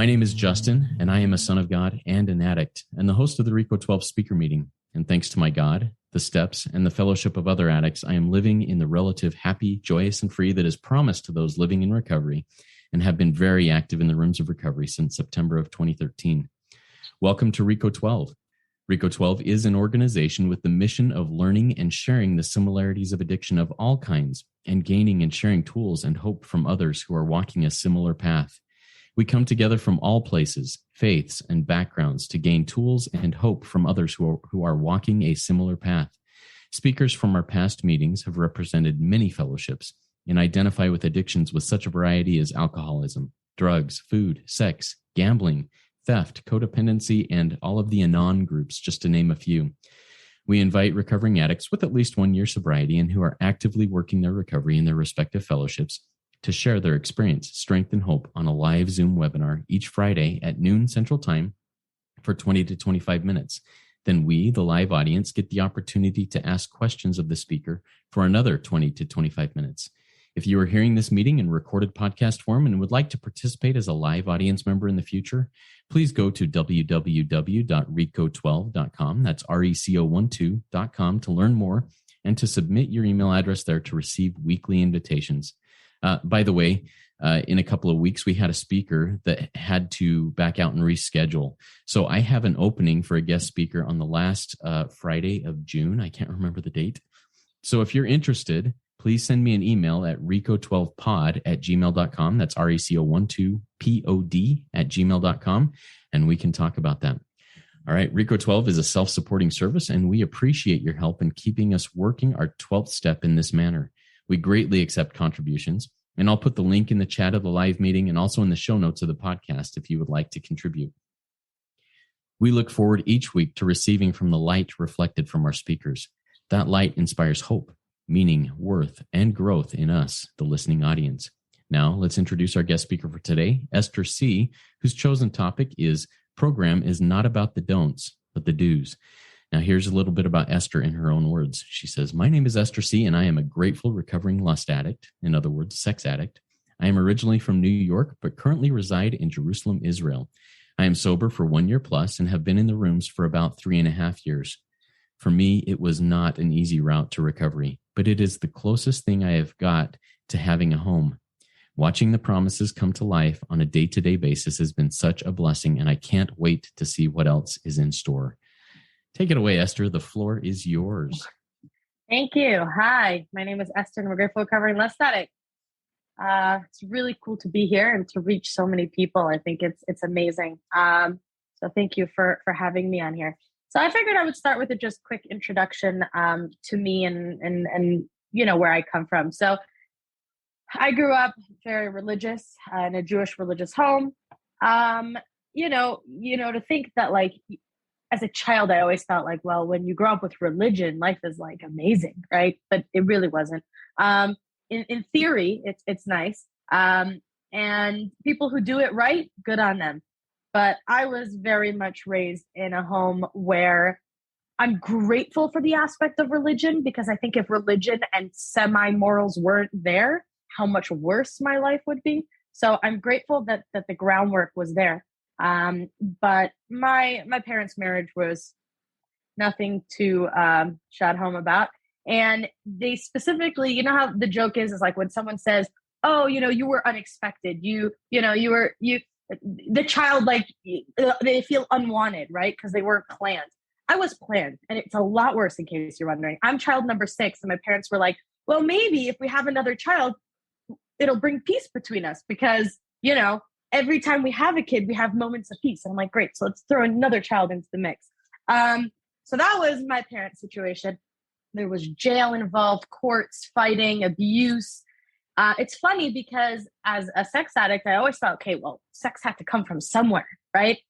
My name is Justin, and I am a son of God and an addict, and the host of the RECO12 speaker meeting. And thanks to my God, the steps, and the fellowship of other addicts, I am living in the relative happy, joyous, and free that is promised to those living in recovery, and have been very active in the rooms of recovery since September of 2013. Welcome to RECO12. RECO12 is an organization with the mission of learning and sharing the similarities of addiction of all kinds, and gaining and sharing tools and hope from others who are walking a similar path. We come together from all places, faiths, and backgrounds to gain tools and hope from others who are walking a similar path. Speakers from our past meetings have represented many fellowships and identify with addictions with such a variety as alcoholism, drugs, food, sex, gambling, theft, codependency, and all of the anon groups, just to name a few. We invite recovering addicts with at least 1 year sobriety and who are actively working their recovery in their respective fellowships to share their experience, strength, and hope on a live Zoom webinar each Friday at noon Central Time for 20 to 25 minutes. Then we, the live audience, get the opportunity to ask questions of the speaker for another 20 to 25 minutes. If you are hearing this meeting in recorded podcast form and would like to participate as a live audience member in the future, please go to www.reco12.com. That's RECO12.com to learn more and to submit your email address there to receive weekly invitations. By the way, in a couple of weeks, we had a speaker that had to back out and reschedule. So I have an opening for a guest speaker on the last Friday of June. I can't remember the date. So if you're interested, please send me an email at reco12pod@gmail.com. That's RECO12pod@gmail.com, and we can talk about that. All right, RECO12 is a self-supporting service, and we appreciate your help in keeping us working our 12th step in this manner. We greatly accept contributions, and I'll put the link in the chat of the live meeting and also in the show notes of the podcast if you would like to contribute. We look forward each week to receiving from the light reflected from our speakers. That light inspires hope, meaning, worth, and growth in us, the listening audience. Now, let's introduce our guest speaker for today, Esther C, whose chosen topic is Program is not about the don'ts, but the do's. Now, here's a little bit about Esther in her own words. She says, "My name is Esther C, and I am a grateful recovering lust addict, in other words, sex addict. I am originally from New York, but currently reside in Jerusalem, Israel. I am sober for 1 year plus and have been in the rooms for about 3.5 years. For me, it was not an easy route to recovery, but it is the closest thing I have got to having a home. Watching the promises come to life on a day-to-day basis has been such a blessing, and I can't wait to see what else is in store." Take it away, Esther. The floor is yours. Thank you. Hi, my name is Esther, and I'm a grateful recovering lust addict. It's really cool to be here and to reach so many people. I think it's amazing. So thank you for having me on here. So I figured I would start with a just quick introduction to me and you know where I come from. So I grew up very religious in a Jewish religious home. To think that like as a child, I always felt like, well, when you grow up with religion, life is like amazing, right? But it really wasn't. In theory, it's nice. And people who do it right, good on them. But I was very much raised in a home where I'm grateful for the aspect of religion, because I think if religion and semi-morals weren't there, how much worse my life would be. So I'm grateful that the groundwork was there. But my parents' marriage was nothing to shout home about. And they specifically, you know how the joke is like when someone says, "Oh, you were unexpected. The child, like they feel unwanted, right? Because they weren't planned." I was planned, and it's a lot worse in case you're wondering. I'm child number 6, and my parents were like, "Well, maybe if we have another child, it'll bring peace between us because, every time we have a kid, we have moments of peace." And I'm like, great, so let's throw another child into the mix. So that was my parents' situation. There was jail involved, courts, fighting, abuse. It's funny because as a sex addict, I always thought, okay, well, sex had to come from somewhere, right?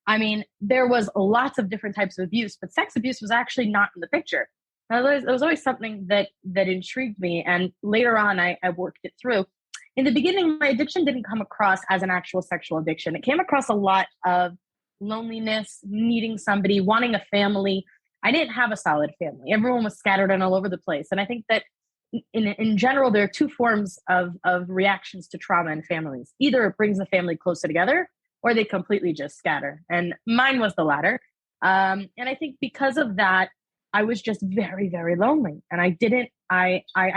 I mean, there was lots of different types of abuse, but sex abuse was actually not in the picture. It was always something that intrigued me. And later on, I worked it through. In the beginning, my addiction didn't come across as an actual sexual addiction. It came across a lot of loneliness, needing somebody, wanting a family. I didn't have a solid family. Everyone was scattered and all over the place. And I think that in general, there are two forms of reactions to trauma in families. Either it brings the family closer together, or they completely just scatter. And mine was the latter. And I think because of that, I was just very, very lonely, and I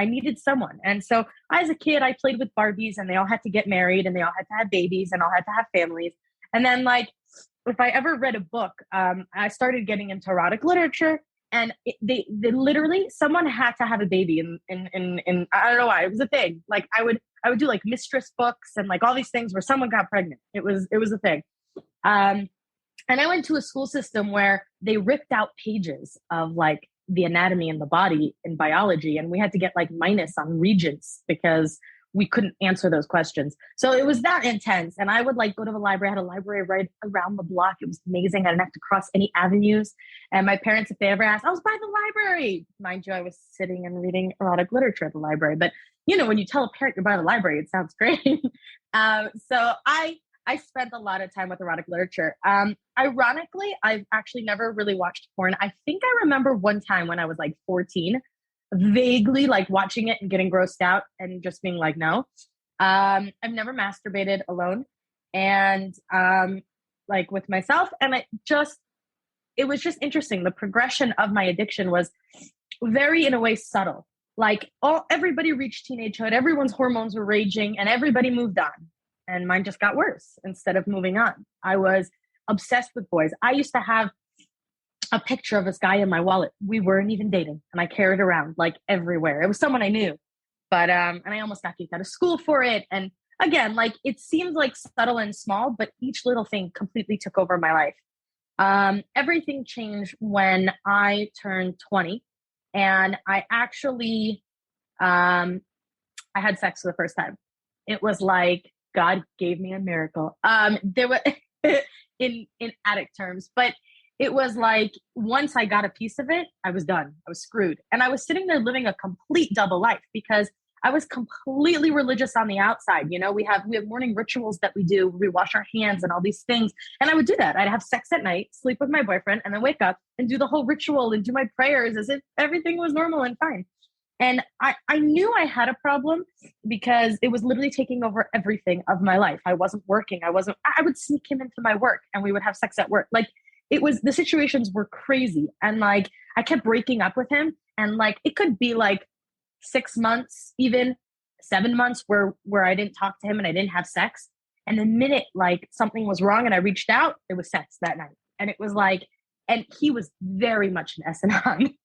needed someone. And so as a kid, I played with Barbies, and they all had to get married, and they all had to have babies, and all had to have families. And then like, if I ever read a book, I started getting into erotic literature, and they literally, someone had to have a baby in I don't know why, it was a thing. Like I would do like mistress books and like all these things where someone got pregnant. It was a thing. And I went to a school system where they ripped out pages of like the anatomy and the body in biology. And we had to get like minus on regents because we couldn't answer those questions. So it was that intense. And I would like go to the library. I had a library right around the block. It was amazing. I didn't have to cross any avenues. And my parents, if they ever asked, I was by the library. Mind you, I was sitting and reading erotic literature at the library. But you know, when you tell a parent you're by the library, it sounds great. So I spent a lot of time with erotic literature. Ironically, I've actually never really watched porn. I think I remember one time when I was like 14, vaguely like watching it and getting grossed out and just being like, no. I've never masturbated alone and like with myself. And it was just interesting. The progression of my addiction was very, in a way, subtle. Like everybody reached teenagehood, everyone's hormones were raging, and everybody moved on. And mine just got worse instead of moving on. I was obsessed with boys. I used to have a picture of this guy in my wallet. We weren't even dating, and I carried it around like everywhere. It was someone I knew, but and I almost got kicked out of school for it. And again, like it seems like subtle and small, but each little thing completely took over my life. Everything changed when I turned 20, and I actually I had sex for the first time. It was like God gave me a miracle. There were in addict terms, but it was like once I got a piece of it, I was done. I was screwed. And I was sitting there living a complete double life because I was completely religious on the outside. You know, we have morning rituals that we do. We wash our hands and all these things. And I would do that. I'd have sex at night, sleep with my boyfriend, and then wake up and do the whole ritual and do my prayers as if everything was normal and fine. And I knew I had a problem because it was literally taking over everything of my life. I wasn't working. I would sneak him into my work and we would have sex at work. Like the situations were crazy. And like, I kept breaking up with him. And like, it could be like 6 months, even 7 months where I didn't talk to him and I didn't have sex. And the minute like something was wrong and I reached out, it was sex that night. And it was like, and he was very much an S and I'm.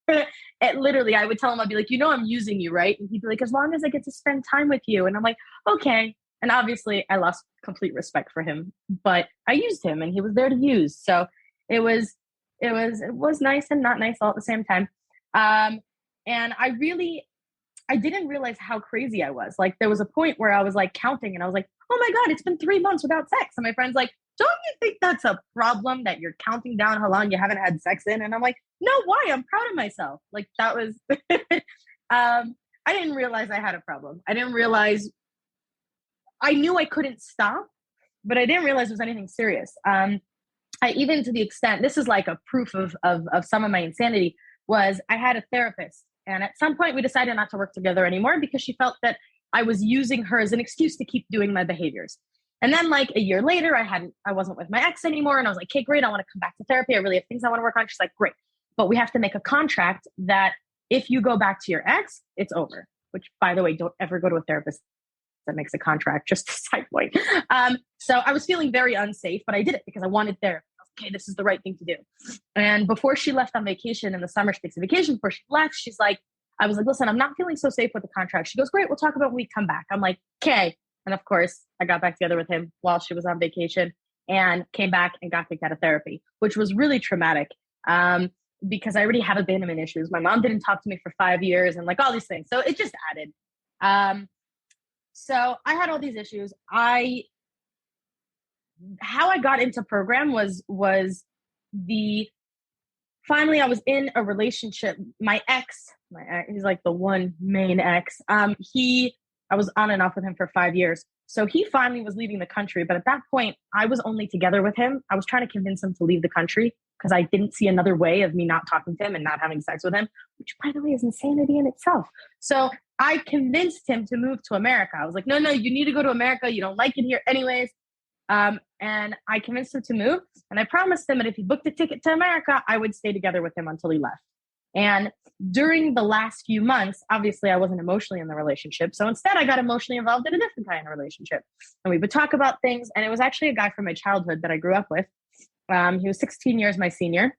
Literally, I would tell him, I'd be like, you know, I'm using you, right? And he'd be like, as long as I get to spend time with you. And I'm like, okay. And obviously I lost complete respect for him, but I used him and he was there to use. So it was nice and not nice all at the same time. And I didn't realize how crazy I was. Like there was a point where I was like counting and I was like, oh my God, it's been 3 months without sex. And my friend's like, don't you think that's a problem that you're counting down how long you haven't had sex in? And I'm like, no, why? I'm proud of myself. Like that was, I didn't realize I had a problem. I knew I couldn't stop, but I didn't realize it was anything serious. I even to the extent, this is like a proof of some of my insanity, was I had a therapist. And at some point we decided not to work together anymore because she felt that I was using her as an excuse to keep doing my behaviors. And then like a year later, I wasn't with my ex anymore. And I was like, okay, great. I want to come back to therapy. I really have things I want to work on. She's like, great. But we have to make a contract that if you go back to your ex, it's over. Which, by the way, don't ever go to a therapist that makes a contract, just a side point. So I was feeling very unsafe, but I did it because I wanted therapy. Okay, this is the right thing to do. And before she left on vacation in the summer, she takes a vacation. Before she left, I was like, listen, I'm not feeling so safe with the contract. She goes, great, we'll talk about when we come back. I'm like, okay. And of course, I got back together with him while she was on vacation and came back and got kicked out of therapy, which was really traumatic because I already have abandonment issues. My mom didn't talk to me for 5 years and like all these things. So it just added. So I had all these issues. How I got into program was finally I was in a relationship. My ex, he's like the one main ex. I was on and off with him for 5 years. So he finally was leaving the country. But at that point, I was only together with him. I was trying to convince him to leave the country because I didn't see another way of me not talking to him and not having sex with him, which by the way is insanity in itself. So I convinced him to move to America. I was like, no, you need to go to America. You don't like it here anyways. And I convinced him to move. And I promised him that if he booked a ticket to America, I would stay together with him until he left. And during the last few months, obviously I wasn't emotionally in the relationship. So instead I got emotionally involved in a different kind of relationship. And we would talk about things. And it was actually a guy from my childhood that I grew up with. He was 16 years my senior.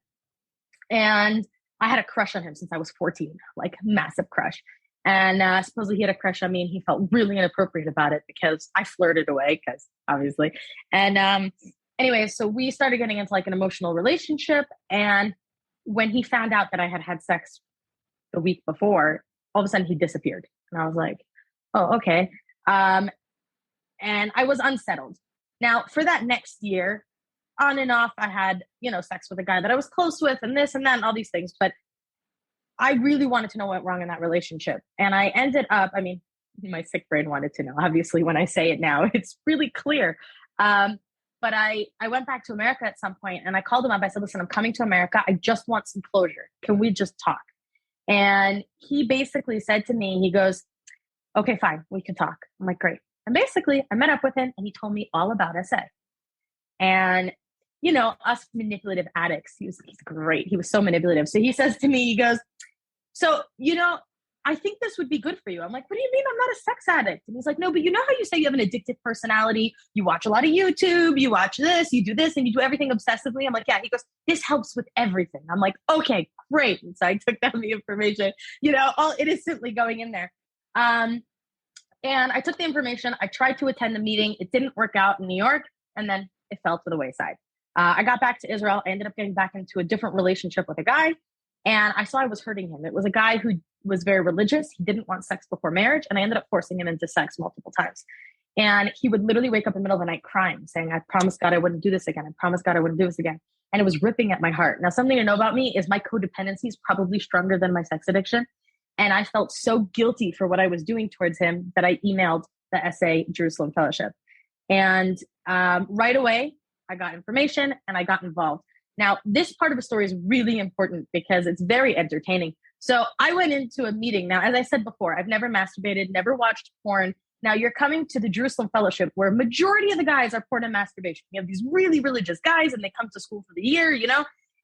And I had a crush on him since I was 14, like massive crush. And supposedly he had a crush on me and he felt really inappropriate about it because I flirted away because obviously. And anyway, so we started getting into like an emotional relationship. And when he found out that I had sex the week before, all of a sudden he disappeared. And I was like, oh, okay. And I was unsettled. Now for that next year, on and off, I had, sex with a guy that I was close with and this and that and all these things. But I really wanted to know what went wrong in that relationship. And I ended up, my sick brain wanted to know. Obviously, when I say it now, it's really clear. But I went back to America at some point and I called him up. I said, listen, I'm coming to America. I just want some closure. Can we just talk? And he basically said to me, he goes, okay, fine, we can talk. I'm like, great. And basically I met up with him and he told me all about SA. And us manipulative addicts, he's great. He was so manipulative. So he says to me, he goes, so, I think this would be good for you. I'm like, what do you mean? I'm not a sex addict. And he's like, no, but you know how you say you have an addictive personality? You watch a lot of YouTube, you watch this, you do this, and you do everything obsessively. I'm like, yeah. He goes, this helps with everything. I'm like, okay, great. And so I took down the information, all innocently going in there. And I took the information. I tried to attend the meeting. It didn't work out in New York. And then it fell to the wayside. I got back to Israel. I ended up getting back into a different relationship with a guy. And I saw I was hurting him. It was a guy who was very religious. He didn't want sex before marriage. And I ended up forcing him into sex multiple times. And he would literally wake up in the middle of the night crying, saying, I promised God I wouldn't do this again. I promised God I wouldn't do this again. And it was ripping at my heart. Now, something to know about me is my codependency is probably stronger than my sex addiction. And I felt so guilty for what I was doing towards him that I emailed the SA Jerusalem Fellowship. And right away, I got information and I got involved. Now, this part of the story is really important because it's very entertaining. So I went into a meeting. Now, as I said before, I've never masturbated, never watched porn. Now you're coming to the Jerusalem Fellowship where majority of the guys are porn and masturbation. You have these really religious guys and they come to school for the year,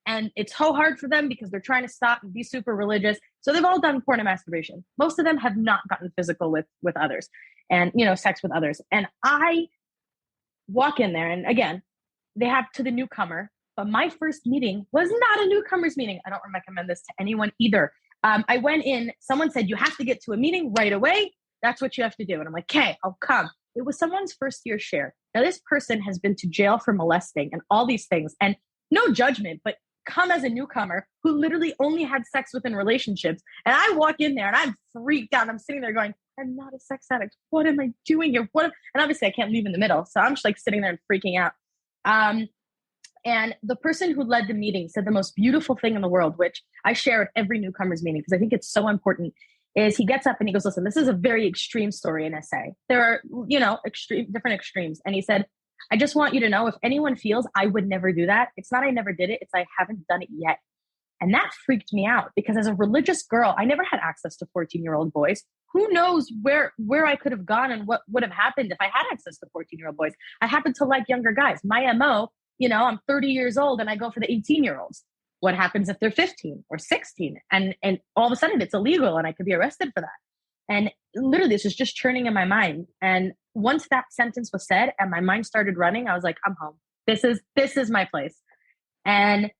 and it's so hard for them because they're trying to stop and be super religious. So they've all done porn and masturbation. Most of them have not gotten physical with others and, sex with others. And I walk in there and again, they have to the newcomer, but my first meeting was not a newcomer's meeting. I don't recommend this to anyone either. I went in, someone said, you have to get to a meeting right away. That's what you have to do. And I'm like, okay, I'll come. It was someone's first year share. Now this person has been to jail for molesting and all these things and no judgment, but come as a newcomer who literally only had sex within relationships. And I walk in there and I'm freaked out. I'm sitting there going, I'm not a sex addict. What am I doing here? And obviously I can't leave in the middle. So I'm just like sitting there and freaking out. And the person who led the meeting said the most beautiful thing in the world, which I share at every newcomer's meeting because I think it's so important, is he gets up and he goes, listen, this is a very extreme story in SA. There are, different extremes. And he said, I just want you to know if anyone feels I would never do that, it's not I never did it, it's I haven't done it yet. And that freaked me out because as a religious girl, I never had access to 14-year-old boys. Who knows where I could have gone and what would have happened if I had access to 14-year-old boys. I happen to like younger guys. My MO, I'm 30 years old and I go for the 18-year-olds. What happens if they're 15 or 16? And all of a sudden it's illegal and I could be arrested for that. And literally this was just churning in my mind. And once that sentence was said and my mind started running, I was like, I'm home. This is my place. And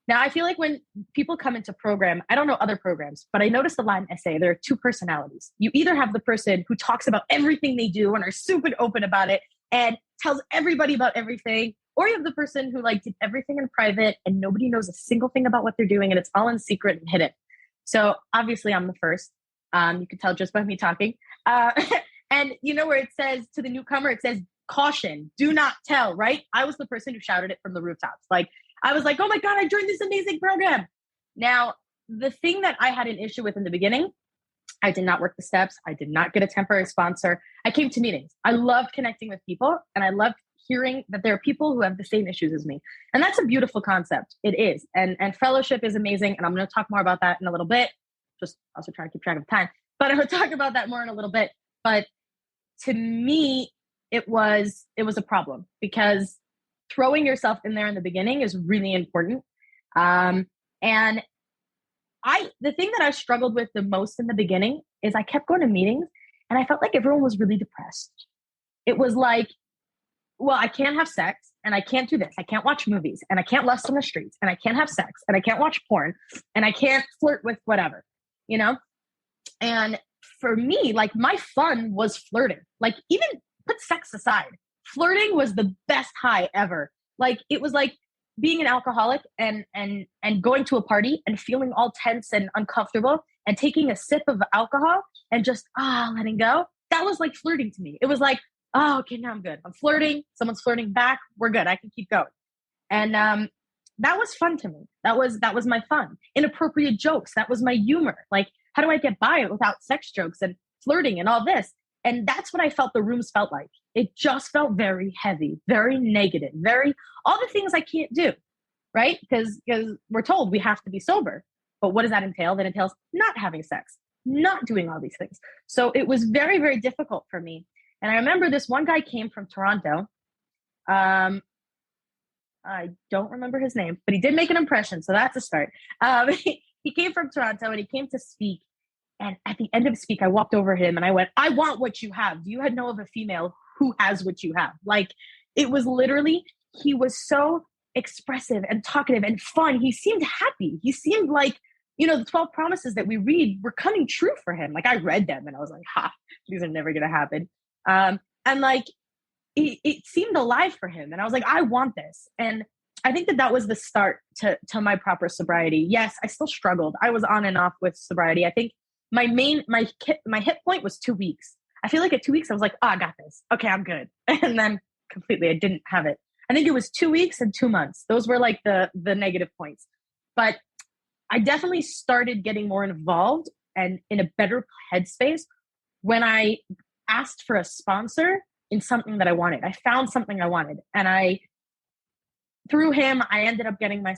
now I feel like when people come into program, I don't know other programs, but I noticed a lot in SA, there are two personalities. You either have the person who talks about everything they do and are super open about it and tells everybody about everything, or you have the person who did everything in private and nobody knows a single thing about what they're doing and it's all in secret and hidden. So obviously I'm the first. You can tell just by me talking. And where it says to the newcomer, it says, caution, do not tell, right? I was the person who shouted it from the rooftops. I was like, oh my God, I joined this amazing program. Now, the thing that I had an issue with in the beginning, I did not work the steps. I did not get a temporary sponsor. I came to meetings. I loved connecting with people and I loved hearing that there are people who have the same issues as me. And that's a beautiful concept. It is. And fellowship is amazing. And I'm going to talk more about that in a little bit. Just also trying to keep track of time. But I'm going to talk about that more in a little bit. But to me, it was a problem, because throwing yourself in there in the beginning is really important. And the thing that I struggled with the most in the beginning is I kept going to meetings and I felt like everyone was really depressed. It was like, well, I can't have sex and I can't do this. I can't watch movies and I can't lust on the streets and I can't have sex and I can't watch porn and I can't flirt with whatever, you know? And for me, like, my fun was flirting. Like, even put sex aside, flirting was the best high ever. Like, it was like being an alcoholic and going to a party and feeling all tense and uncomfortable and taking a sip of alcohol and just letting go. That was like flirting to me. It was like, oh, okay, now I'm good. I'm flirting. Someone's flirting back. We're good. I can keep going. And that was fun to me. That was my fun. Inappropriate jokes. That was my humor. Like, how do I get by without sex jokes and flirting and all this? And that's what I felt the rooms felt like. It just felt very heavy, very negative, all the things I can't do, right? Because we're told we have to be sober. But what does that entail? That entails not having sex, not doing all these things. So it was very, very difficult for me. And I remember this one guy came from Toronto. I don't remember his name, but he did make an impression. So that's a start. He came from Toronto and he came to speak. And at the end of speak, I walked over him and I went, I want what you have. Do you know of a female who has what you have? Like, it was literally, he was so expressive and talkative and fun. He seemed happy. He seemed like, the 12 promises that we read were coming true for him. Like, I read them and I was like, these are never going to happen. And like, it seemed alive for him. And I was like, I want this. And I think that was the start to my proper sobriety. Yes, I still struggled. I was on and off with sobriety. I think my hit point was 2 weeks. I feel like at 2 weeks, I was like, I got this. Okay, I'm good. And then completely, I didn't have it. I think it was 2 weeks and 2 months. Those were like the negative points. But I definitely started getting more involved and in a better headspace when I asked for a sponsor in something that I wanted. I found something I wanted. And through him, I ended up getting my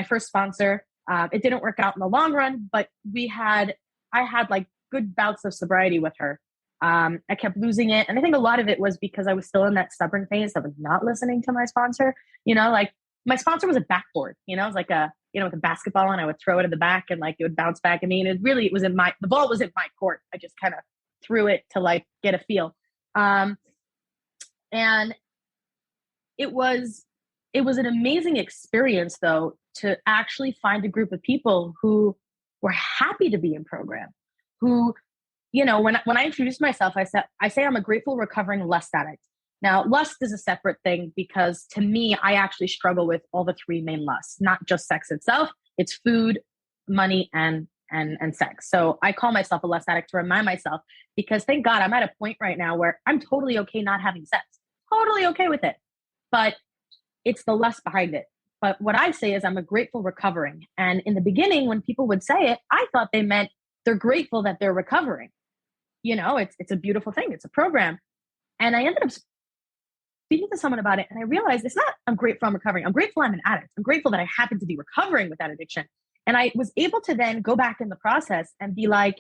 first sponsor. It didn't work out in the long run, but I had like good bouts of sobriety with her. I kept losing it. And I think a lot of it was because I was still in that stubborn phase of not listening to my sponsor. Like, my sponsor was a backboard, it was like with a basketball, and I would throw it in the back and like it would bounce back at me. And the ball was in my court. I just kind of threw it to like get a feel. And it was an amazing experience, though, to actually find a group of people who were happy to be in program, who, when I introduced myself, I say I'm a grateful recovering lust addict. Now, lust is a separate thing because to me, I actually struggle with all the three main lusts, not just sex itself. It's food, money, and sex. So I call myself a lust addict to remind myself, because thank God I'm at a point right now where I'm totally okay not having sex, totally okay with it. But it's the lust behind it. But what I say is I'm a grateful recovering. And in the beginning, when people would say it, I thought they meant they're grateful that they're recovering. It's a beautiful thing. It's a program. And I ended up speaking to someone about it. And I realized it's not, I'm grateful I'm recovering. I'm grateful I'm an addict. I'm grateful that I happen to be recovering with that addiction. And I was able to then go back in the process and be like,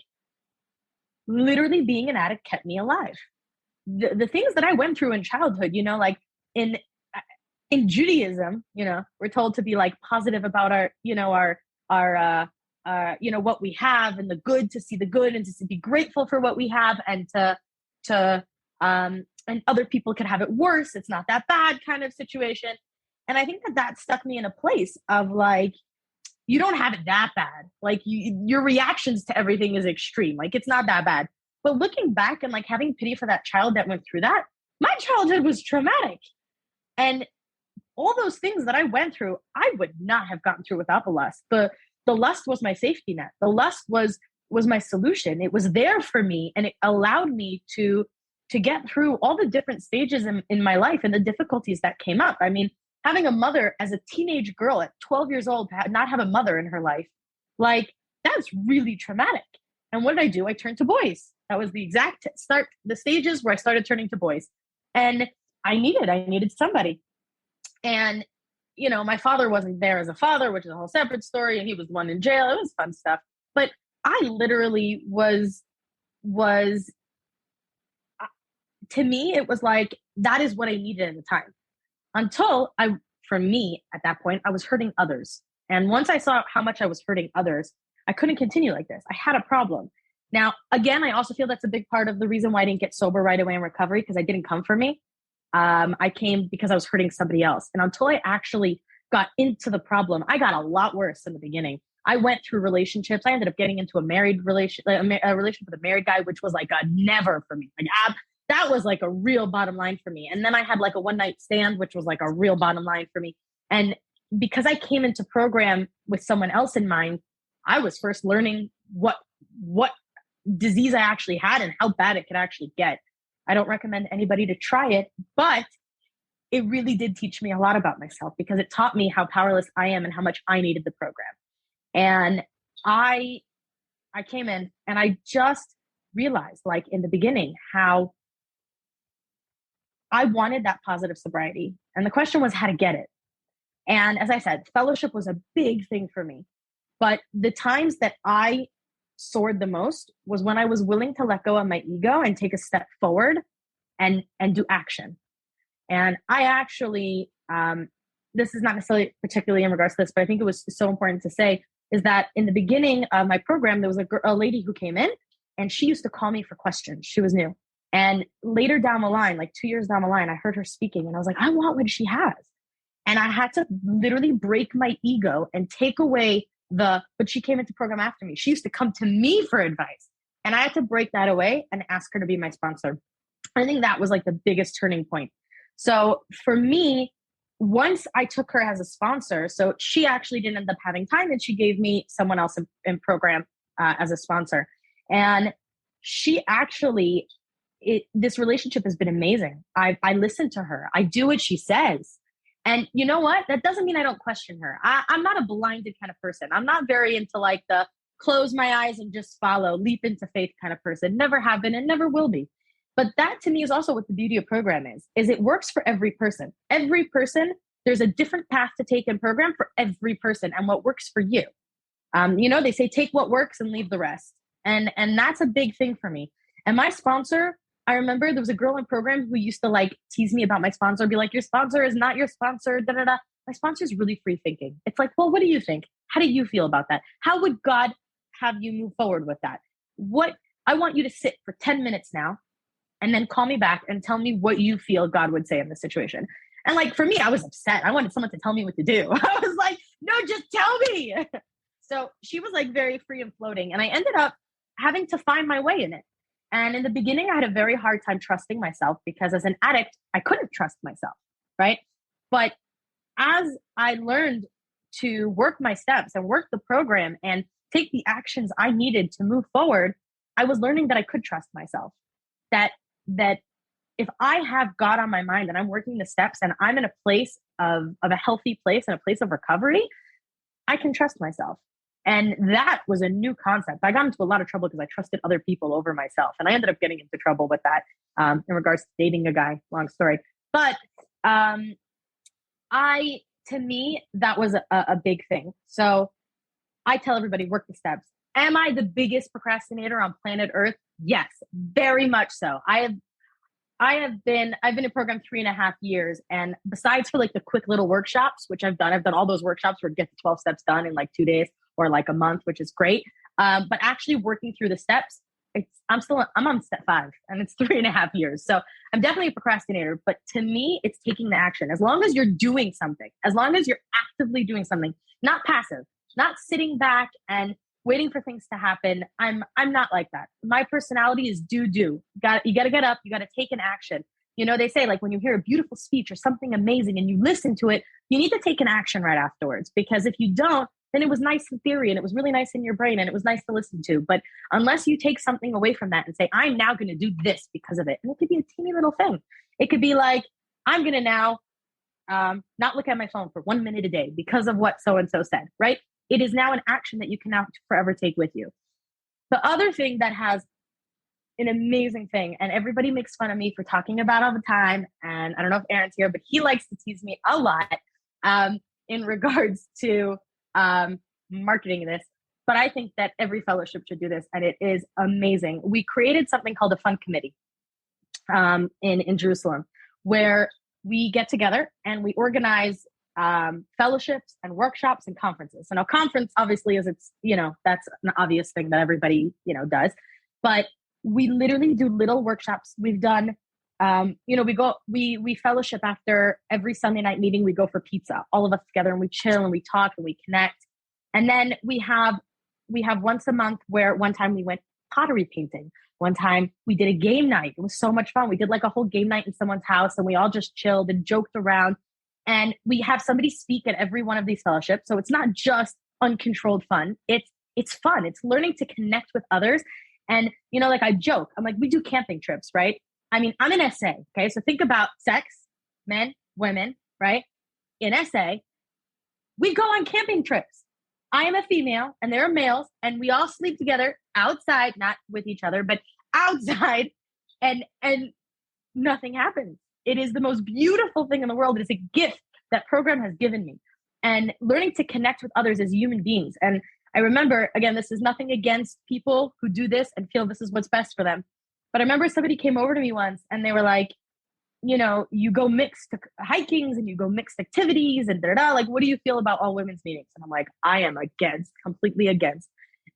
literally being an addict kept me alive. The things that I went through in childhood, like in Judaism, we're told to be like positive about our what we have and the good, to see the good and to be grateful for what we have, and and other people could have it worse. It's not that bad kind of situation. And I think that stuck me in a place of like, you don't have it that bad. Like your reactions to everything is extreme. Like, it's not that bad. But looking back and like having pity for that child that went through that, my childhood was traumatic. And all those things that I went through, I would not have gotten through without the lust. The lust was my safety net. The lust was my solution. It was there for me, and it allowed me to get through all the different stages in my life and the difficulties that came up. I mean, having a mother as a teenage girl at 12 years old, not have a mother in her life, like, that's really traumatic. And what did I do? I turned to boys. That was the exact start, the stages where I started turning to boys. And I needed somebody. And, my father wasn't there as a father, which is a whole separate story. And he was the one in jail. It was fun stuff. But I literally was to me, it was like, that is what I needed at the time. Until for me, at that point, I was hurting others. And once I saw how much I was hurting others, I couldn't continue like this. I had a problem. Now, again, I also feel that's a big part of the reason why I didn't get sober right away in recovery, because I didn't come for me. I came because I was hurting somebody else. And until I actually got into the problem, I got a lot worse in the beginning. I went through relationships. I ended up getting into a relationship with a married guy, which was like a never for me. Like that was like a real bottom line for me. And then I had like a one night stand, which was like a real bottom line for me. And because I came into program with someone else in mind, I was first learning what disease I actually had and how bad it could actually get. I don't recommend anybody to try it, but it really did teach me a lot about myself, because it taught me how powerless I am and how much I needed the program. And I came in and I just realized, like in the beginning, how I wanted that positive sobriety. And the question was how to get it. And as I said, fellowship was a big thing for me. But the times that I soared the most was when I was willing to let go of my ego and take a step forward and do action. And I actually, this is not necessarily particularly in regards to this, but I think it was so important to say, is that in the beginning of my program, there was a lady who came in and she used to call me for questions. She was new. And later down the line, like 2 years down the line, I heard her speaking and I was like, I want what she has. And I had to literally break my ego and take away but she came into program after me. She used to come to me for advice. And I had to break that away and ask her to be my sponsor. I think that was like the biggest turning point. So for me, once I took her as a sponsor, so she actually didn't end up having time and she gave me someone else in program as a sponsor. And she actually, this relationship has been amazing. I listen to her. I do what she says. And you know what? That doesn't mean I don't question her. I'm not a blinded kind of person. I'm not very into like the close my eyes and just follow, leap into faith kind of person. Never have been and never will be. But that to me is also what the beauty of program is it works for every person. Every person, there's a different path to take in program for every person and what works for you. They say take what works and leave the rest. And that's a big thing for me. And my sponsor, I remember there was a girl in program who used to like tease me about my sponsor, be like, your sponsor is not your sponsor, da da da. My sponsor is really free thinking. It's like, well, what do you think? How do you feel about that? How would God have you move forward with that? I want you to sit for 10 minutes now and then call me back and tell me what you feel God would say in this situation. And like, for me, I was upset. I wanted someone to tell me what to do. I was like, no, just tell me. So she was like very free and floating. And I ended up having to find my way in it. And in the beginning, I had a very hard time trusting myself because as an addict, I couldn't trust myself, right? But as I learned to work my steps and work the program and take the actions I needed to move forward, I was learning that I could trust myself. That if I have God on my mind and I'm working the steps and I'm in a place of a healthy place and a place of recovery, I can trust myself. And that was a new concept. I got into a lot of trouble because I trusted other people over myself. And I ended up getting into trouble with that in regards to dating a guy, long story. But to me, that was a big thing. So I tell everybody, work the steps. Am I the biggest procrastinator on planet Earth? Yes, very much so. I've been in program 3.5 years. And besides for like the quick little workshops, which I've done all those workshops where you get the 12 steps done in like 2 days or like a month, which is great. But actually working through the steps, I'm on step 5 and it's 3.5 years. So I'm definitely a procrastinator, but to me, it's taking the action. As long as you're doing something, as long as you're actively doing something, not passive, not sitting back and waiting for things to happen. I'm not like that. My personality is do. You got to get up. You got to take an action. They say like when you hear a beautiful speech or something amazing and you listen to it, you need to take an action right afterwards, because if you don't, then it was nice in theory and it was really nice in your brain and it was nice to listen to. But unless you take something away from that and say, I'm now going to do this because of it. And it could be a teeny little thing. It could be like, I'm going to now not look at my phone for 1 minute a day because of what so-and-so said, right? It is now an action that you can now forever take with you. The other thing that has an amazing thing, and everybody makes fun of me for talking about all the time, and I don't know if Aaron's here, but he likes to tease me a lot in regards to marketing this. But I think that every fellowship should do this, and it is amazing. We created something called a fun committee. in Jerusalem, where we get together and we organize fellowships and workshops and conferences. And a conference obviously is that's an obvious thing that everybody, does, but we literally do little workshops. We've done, we fellowship after every Sunday night meeting. We go for pizza, all of us together, and we chill and we talk and we connect. And then we have once a month where one time we went pottery painting. One time we did a game night. It was so much fun. We did like a whole game night in someone's house and we all just chilled and joked around. And we have somebody speak at every one of these fellowships. So it's not just uncontrolled fun. It's fun. It's learning to connect with others. And, like I joke, I'm like, we do camping trips, right? I mean, I'm an SA. Okay. So think about sex, men, women, right? In SA, we go on camping trips. I am a female and there are males and we all sleep together outside, not with each other, but outside, and nothing happens. It is the most beautiful thing in the world. It is a gift that program has given me, and learning to connect with others as human beings. And I remember, again, this is nothing against people who do this and feel this is what's best for them. But I remember somebody came over to me once and they were like, you go mixed hikings and you go mixed activities and like, what do you feel about all women's meetings? And I'm like, I am completely against.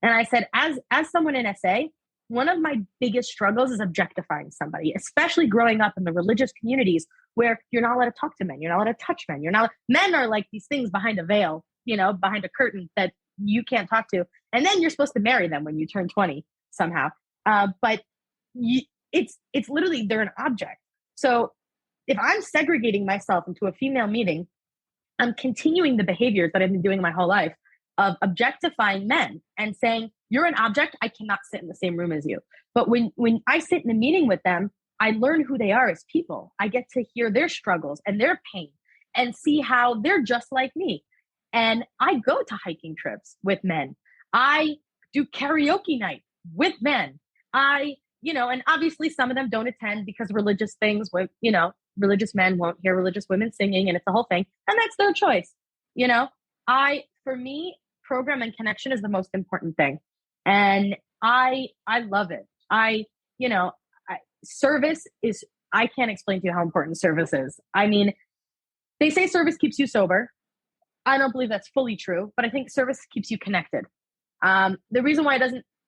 And I said, as someone in SA, one of my biggest struggles is objectifying somebody, especially growing up in the religious communities where you're not allowed to talk to men. You're not allowed to touch men. Men are like these things behind a veil, behind a curtain that you can't talk to. And then you're supposed to marry them when you turn 20 somehow. But it's literally, they're an object. So if I'm segregating myself into a female meeting, I'm continuing the behaviors that I've been doing my whole life of objectifying men and saying, you're an object, I cannot sit in the same room as you. But when I sit in a meeting with them, I learn who they are as people. I get to hear their struggles and their pain and see how they're just like me. And I go to hiking trips with men. I do karaoke night with men. And obviously some of them don't attend because religious things with, religious men won't hear religious women singing, and it's a whole thing. And that's their choice. For me, program and connection is the most important thing. And I love it. Service is, I can't explain to you how important service is. I mean, they say service keeps you sober. I don't believe that's fully true, but I think service keeps you connected. The reason why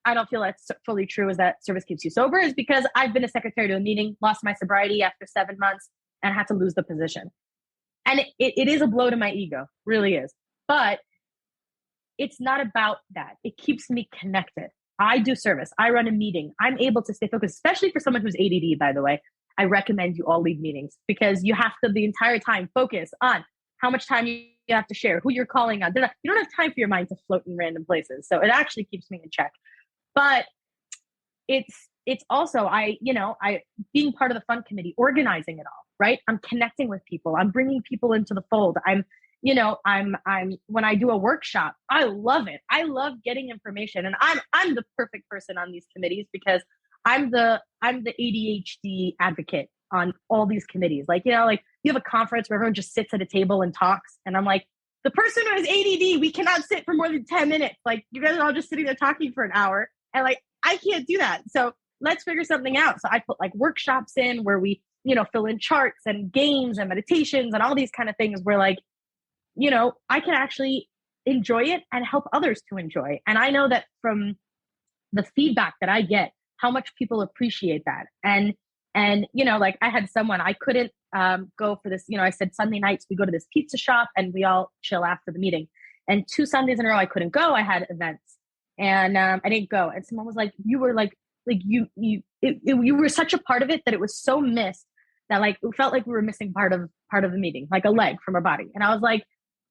I don't feel that's fully true is that service keeps you sober is because I've been a secretary to a meeting, lost my sobriety after 7 months, and had to lose the position. And it is a blow to my ego, really is. But it's not about that. It keeps me connected. I do service. I run a meeting. I'm able to stay focused, especially for someone who's ADD, by the way. I recommend you all lead meetings because you have to the entire time focus on how much time you have to share, who you're calling on. You don't have time for your mind to float in random places. So it actually keeps me in check. But it's also, I being part of the fund committee, organizing it all, right? I'm connecting with people. I'm bringing people into the fold. I'm when I do a workshop, I love it. I love getting information, and I'm the perfect person on these committees because I'm the ADHD advocate on all these committees. Like you have a conference where everyone just sits at a table and talks, and I'm like, the person who has ADD, we cannot sit for more than 10 minutes. Like you guys are all just sitting there talking for an hour, and like I can't do that. So let's figure something out. So I put like workshops in where we fill in charts and games and meditations and all these kind of things where like I can actually enjoy it and help others to enjoy. And I know that from the feedback that I get, how much people appreciate that. And like I had someone, I couldn't go for this, I said Sunday nights we go to this pizza shop and we all chill after the meeting. And 2 Sundays in a row I couldn't go. I had events and I didn't go. And someone was like, you were you were such a part of it that it was so missed that like it felt like we were missing part of the meeting, like a leg from our body. And I was like,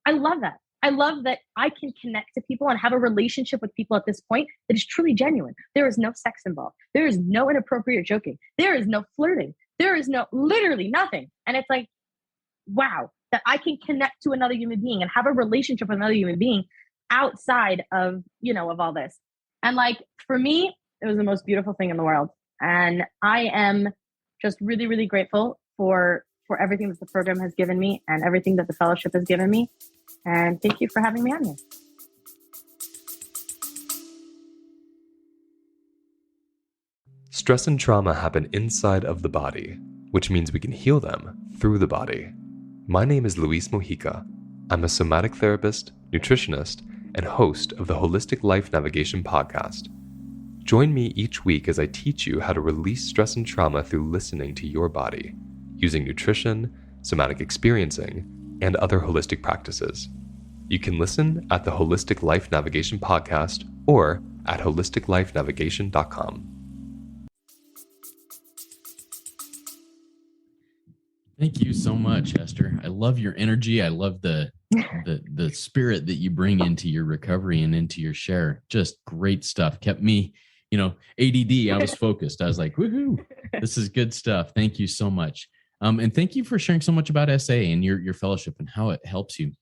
I love that. I love that I can connect to people and have a relationship with people at this point that is truly genuine. There is no sex involved. There is no inappropriate joking. There is no flirting. There is literally nothing. And it's like, wow, that I can connect to another human being and have a relationship with another human being outside of, of all this. And like, for me, it was the most beautiful thing in the world. And I am just really, really grateful for everything that the program has given me and everything that the fellowship has given me. And thank you for having me on here. Stress and trauma happen inside of the body, which means we can heal them through the body. My name is Luis Mojica. I'm a somatic therapist, nutritionist, and host of the Holistic Life Navigation podcast. Join me each week as I teach you how to release stress and trauma through listening to your body, using nutrition, somatic experiencing, and other holistic practices. You can listen at the Holistic Life Navigation podcast or at holisticlifenavigation.com. Thank you so much, Esther. I love your energy. I love the spirit that you bring into your recovery and into your share. Just great stuff. Kept me, ADD. I was focused. I was like, woohoo, this is good stuff. Thank you so much. And thank you for sharing so much about SA and your fellowship and how it helps you.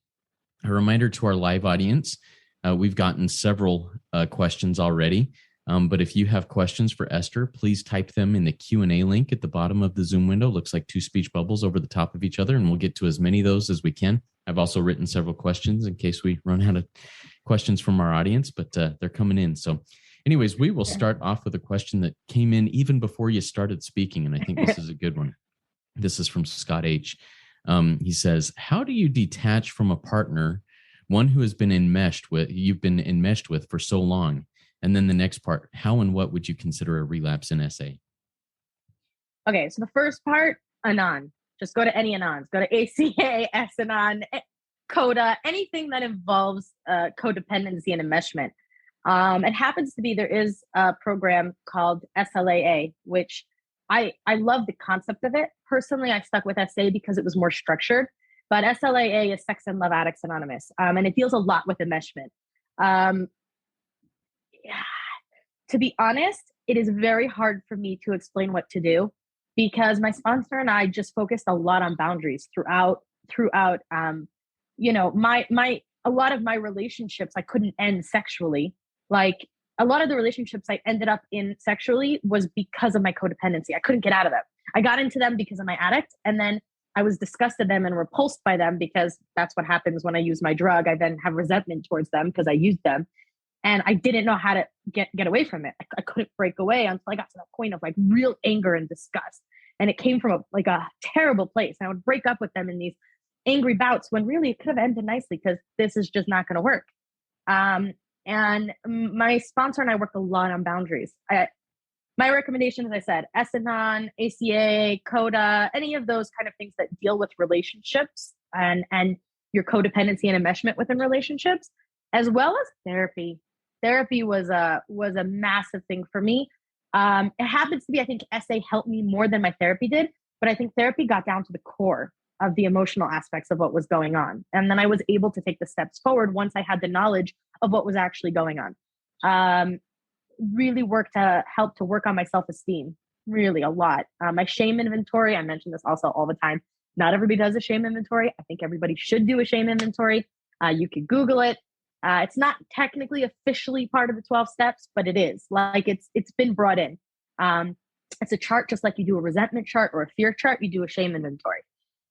A reminder to our live audience, we've gotten several questions already. But if you have questions for Esther, please type them in the Q&A link at the bottom of the Zoom window. Looks like 2 speech bubbles over the top of each other, and we'll get to as many of those as we can. I've also written several questions in case we run out of questions from our audience, but they're coming in. So anyways, we will start off with a question that came in even before you started speaking, and I think this is a good one. This is from Scott H. He says, how do you detach from a partner, one who you've been enmeshed with for so long? And then the next part, how and what would you consider a relapse in SA? Okay, so the first part, anon. Just go to any anons. Go to ACA, S-anon, CODA, anything that involves codependency and enmeshment. It happens to be there is a program called SLAA, which I love the concept of it. Personally, I stuck with SA because it was more structured. But SLAA is Sex and Love Addicts Anonymous, and it deals a lot with enmeshment. To be honest, it is very hard for me to explain what to do because my sponsor and I just focused a lot on boundaries throughout. A lot of my relationships I couldn't end sexually. Like a lot of the relationships I ended up in sexually was because of my codependency. I couldn't get out of them. I got into them because of my addict, and then I was disgusted them and repulsed by them because that's what happens when I use my drug. I then have resentment towards them because I used them. And I didn't know how to get away from it. I couldn't break away until I got to that point of like real anger and disgust. And it came from a terrible place. And I would break up with them in these angry bouts when really it could have ended nicely because this is just not going to work. And my sponsor and I worked a lot on boundaries. My recommendations, as I said, S-anon, ACA, CODA, any of those kind of things that deal with relationships and your codependency and enmeshment within relationships, as well as therapy. Therapy was a massive thing for me. It happens to be, I think SA helped me more than my therapy did, but I think therapy got down to the core of the emotional aspects of what was going on. And then I was able to take the steps forward once I had the knowledge of what was actually going on. Really help to work on my self-esteem, really a lot. My shame inventory, I mention this also all the time. Not everybody does a shame inventory. I think everybody should do a shame inventory. You can Google it. It's not technically officially part of the 12 steps, but it is. Like it's been brought in. It's a chart, just like you do a resentment chart or a fear chart, you do a shame inventory.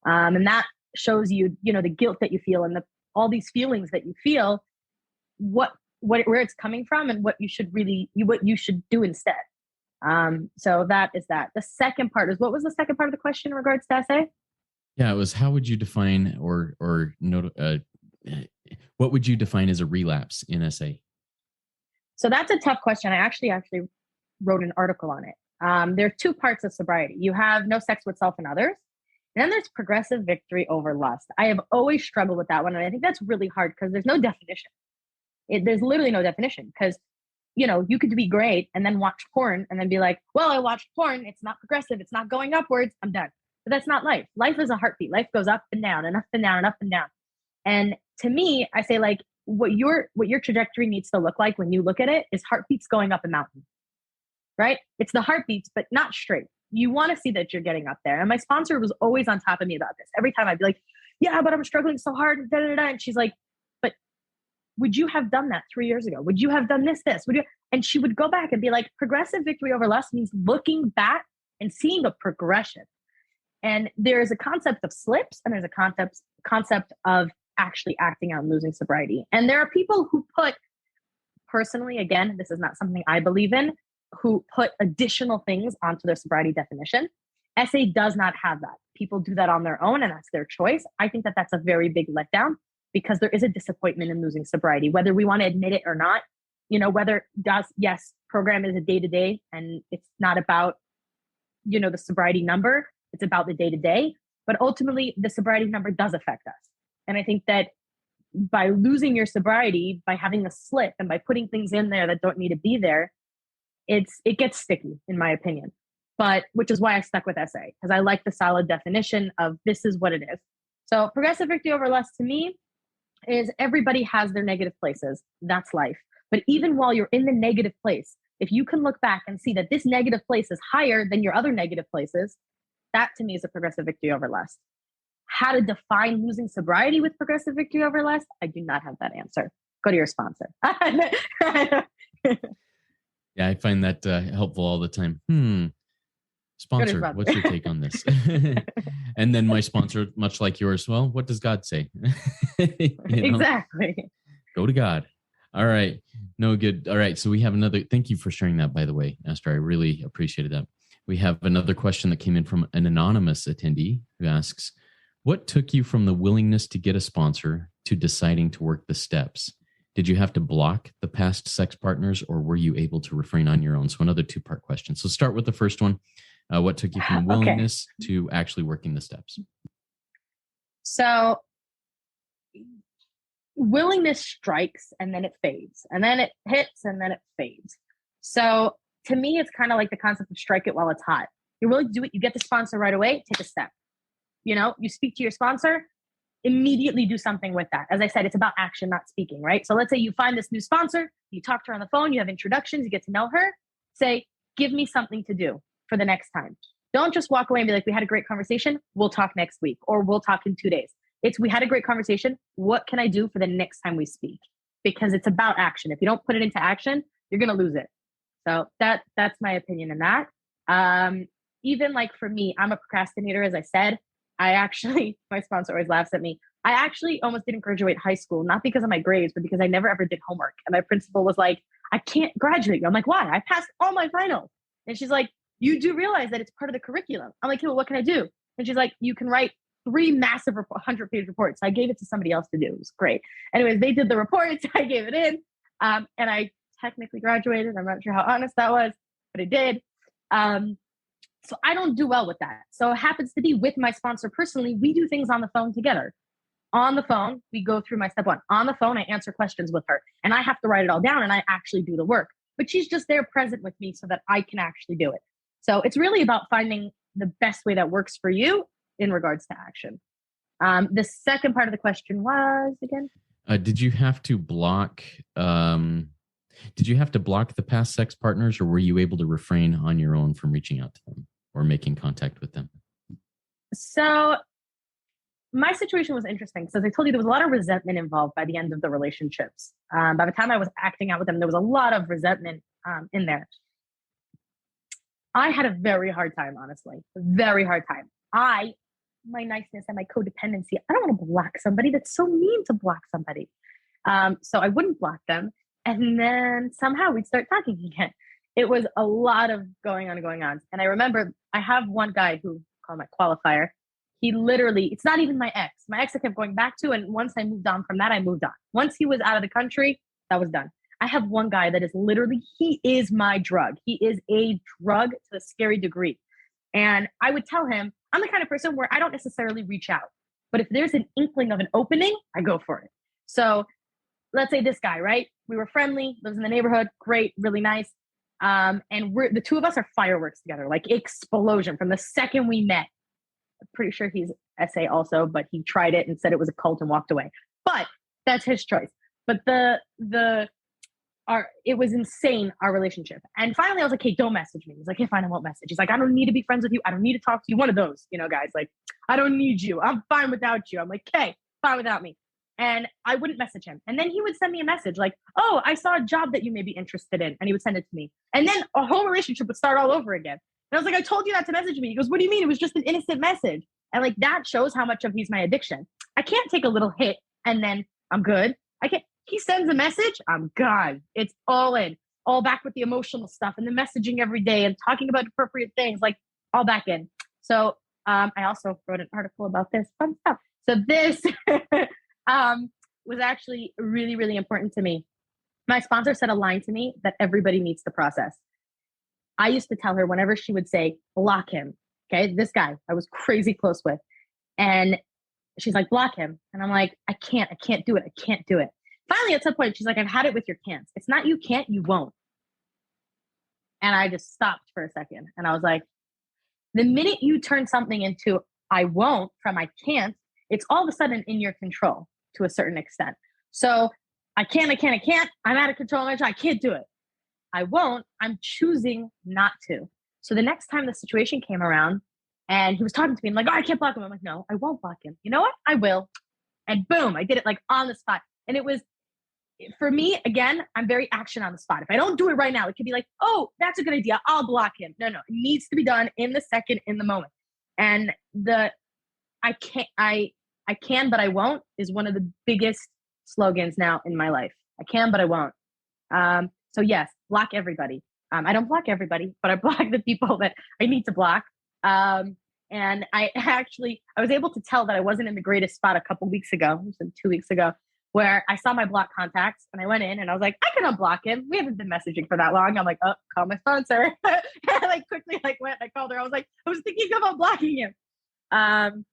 And that shows you, the guilt that you feel and all these feelings that you feel, where it's coming from and what you should do instead. So that is that. The second part is, what was the second part of the question in regards to SA? Yeah, it was how would you define what would you define as a relapse in SA? So that's a tough question. I actually wrote an article on it. There are 2 parts of sobriety. You have no sex with self and others, and then there's progressive victory over lust. I have always struggled with that one, and I think that's really hard because there's no definition. There's literally no definition because, you could be great and then watch porn and then be like, well, I watched porn. It's not progressive. It's not going upwards. I'm done. But that's not life. Life is a heartbeat. Life goes up and down and up and down and up and down. And to me, I say like what your trajectory needs to look like when you look at it is heartbeats going up a mountain, right? It's the heartbeats, but not straight. You want to see that you're getting up there. And my sponsor was always on top of me about this. Every time I'd be like, yeah, but I'm struggling so hard. Da, da, da. And she's like, but would you have done that 3 years ago? Would you have done this? Would you? And she would go back and be like, progressive victory over lust means looking back and seeing a progression. And there's a concept of slips and there's a concept of actually acting out and losing sobriety. And there are people who put, personally, again, this is not something I believe in, who put additional things onto their sobriety definition. SA does not have that. People do that on their own and that's their choice. I think that that's a very big letdown because there is a disappointment in losing sobriety, whether we want to admit it or not. Yes, program is a day-to-day and it's not about, the sobriety number. It's about the day-to-day, but ultimately the sobriety number does affect us. And I think that by losing your sobriety, by having a slip and by putting things in there that don't need to be there, it gets sticky in my opinion. But which is why I stuck with SA, because I like the solid definition of this is what it is. So progressive victory over lust to me is everybody has their negative places. That's life. But even while you're in the negative place, if you can look back and see that this negative place is higher than your other negative places, that to me is a progressive victory over lust. How to define losing sobriety with progressive victory over lust? I do not have that answer. Go to your sponsor. Yeah, I find that helpful all the time. Sponsor, what's your take on this? And then my sponsor, much like yours, well, what does God say? Exactly. Go to God. All right. No, good. All right. So we have another, thank you for sharing that, by the way, Esther. I really appreciated that. We have another question that came in from an anonymous attendee who asks, what took you from the willingness to get a sponsor to deciding to work the steps? Did you have to block the past sex partners or were you able to refrain on your own? So another two-part question. So start with the first one. What took you from willingness to actually working the steps? So willingness strikes and then it fades and then it hits and then it fades. So to me, it's kind of like the concept of strike it while it's hot. You're willing to do it. You get the sponsor right away, take a step. You speak to your sponsor, immediately do something with that. As I said, it's about action, not speaking, right? So let's say you find this new sponsor, you talk to her on the phone, you have introductions, you get to know her, say, give me something to do for the next time. Don't just walk away and be like, we had a great conversation. We'll talk next week or we'll talk in 2 days. We had a great conversation. What can I do for the next time we speak? Because it's about action. If you don't put it into action, you're going to lose it. So that's my opinion in that. Even like for me, I'm a procrastinator, as I said. My sponsor always laughs at me. I actually almost didn't graduate high school, not because of my grades, but because I never ever did homework. And my principal was like, I can't graduate. I'm like, why? I passed all my finals. And she's like, you do realize that it's part of the curriculum. I'm like, hey, well, what can I do? And she's like, you can write 3 massive 100-page reports. I gave it to somebody else to do. It was great. Anyways, they did the reports. I gave it in. And I technically graduated. I'm not sure how honest that was, but I did. So I don't do well with that. So it happens to be with my sponsor personally, we do things on the phone together. On the phone, we go through my step 1. On the phone, I answer questions with her and I have to write it all down and I actually do the work. But she's just there present with me so that I can actually do it. So it's really about finding the best way that works for you in regards to action. The second part of the question was again? Did you have to block the past sex partners or were you able to refrain on your own from reaching out to them or making contact with them? So my situation was interesting because as I told you, there was a lot of resentment involved by the end of the relationships. By the time I was acting out with them, there was a lot of resentment in there. I had a very hard time, honestly, very hard time. My niceness and my codependency, I don't want to block somebody. That's so mean to block somebody. So I wouldn't block them. And then somehow we'd start talking again. It was a lot of going on. And I remember I have one guy who called my qualifier. He literally, it's not even my ex. My ex I kept going back to. And once I moved on from that, I moved on. Once he was out of the country, that was done. I have one guy that is literally, he is my drug. He is a drug to a scary degree. And I would tell him, I'm the kind of person where I don't necessarily reach out. But if there's an inkling of an opening, I go for it. So let's say this guy, right? We were friendly, lives in the neighborhood, great, really nice. And the two of us are fireworks together, like explosion from the second we met. I'm pretty sure he's SA also, but he tried it and said it was a cult and walked away. But that's his choice. But it was insane, our relationship. And finally I was like, hey, don't message me. He's like, hey, fine, I won't message. He's like, I don't need to be friends with you. I don't need to talk to you. One of those, guys, like, I don't need you. I'm fine without you. I'm like, okay, fine without me. And I wouldn't message him. And then he would send me a message like, oh, I saw a job that you may be interested in. And he would send it to me. And then a whole relationship would start all over again. And I was like, I told you not to message me. He goes, what do you mean? It was just an innocent message. And like, that shows how much of he's my addiction. I can't take a little hit and then I'm good. I can't. He sends a message, I'm gone. It's all in. all back with the emotional stuff and the messaging every day and talking about appropriate things, like all back in. So I also wrote an article about this fun stuff. So this was actually really, really important to me. My sponsor said a line to me that everybody needs to process. I used to tell her whenever she would say, block him. Okay. This guy I was crazy close with. And she's like, block him. And I'm like, I can't do it. I can't do it. Finally, at some point, she's like, I've had it with your can'ts. It's not you can't, you won't. And I just stopped for a second. And I was like, the minute you turn something into I won't from I can't, it's all of a sudden in your control to a certain extent. So I can't. I'm out of control. I can't do it. I won't. I'm choosing not to. So the next time the situation came around and he was talking to me, I'm like, oh, I can't block him. I'm like, no, I won't block him. You know what? I will. And boom, I did it like on the spot. And it was, for me, again, I'm very action on the spot. If I don't do it right now, it could be like, oh, that's a good idea. I'll block him. No, it needs to be done in the second, in the moment. And I can, but I won't is one of the biggest slogans now in my life. I can, but I won't. So yes, block everybody. I don't block everybody, but I block the people that I need to block. And I was able to tell that I wasn't in the greatest spot a couple weeks ago, 2 weeks ago, where I saw my block contacts and I went in and I was like, I can unblock him. We haven't been messaging for that long. I'm like, oh, call my sponsor. And I quickly went and I called her. I was thinking about blocking him.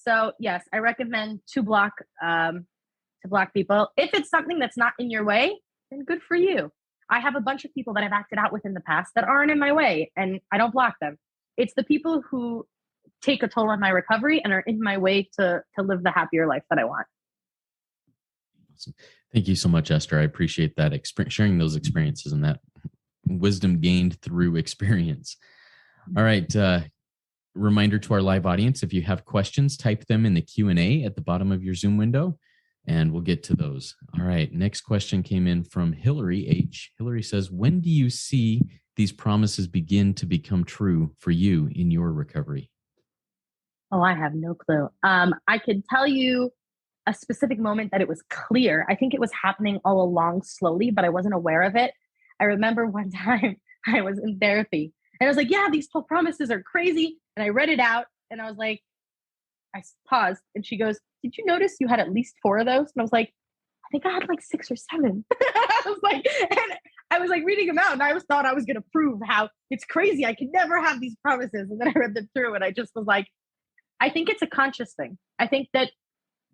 So yes, I recommend to block people. If it's something that's not in your way, then good for you. I have a bunch of people that I've acted out with in the past that aren't in my way and I don't block them. It's the people who take a toll on my recovery and are in my way to live the happier life that I want. Awesome. Thank you so much, Esther. I appreciate that sharing those experiences and that wisdom gained through experience. All right. Reminder to our live audience, if you have questions, type them in the Q&A at the bottom of your Zoom window, and we'll get to those. All right. Next question came in from Hillary H. Hillary says, when do you see these promises begin to become true for you in your recovery? Oh, I have no clue. I could tell you a specific moment that it was clear. I think it was happening all along slowly, but I wasn't aware of it. I remember one time I was in therapy and I was like, yeah, these 12 promises are crazy. And I read it out and I was like, I paused and she goes, did you notice you had at least 4 of those? And I was like, I think I had like 6 or 7. And I was like reading them out and I thought I was going to prove how it's crazy. I could never have these promises. And then I read them through and I just was like, I think it's a conscious thing. I think that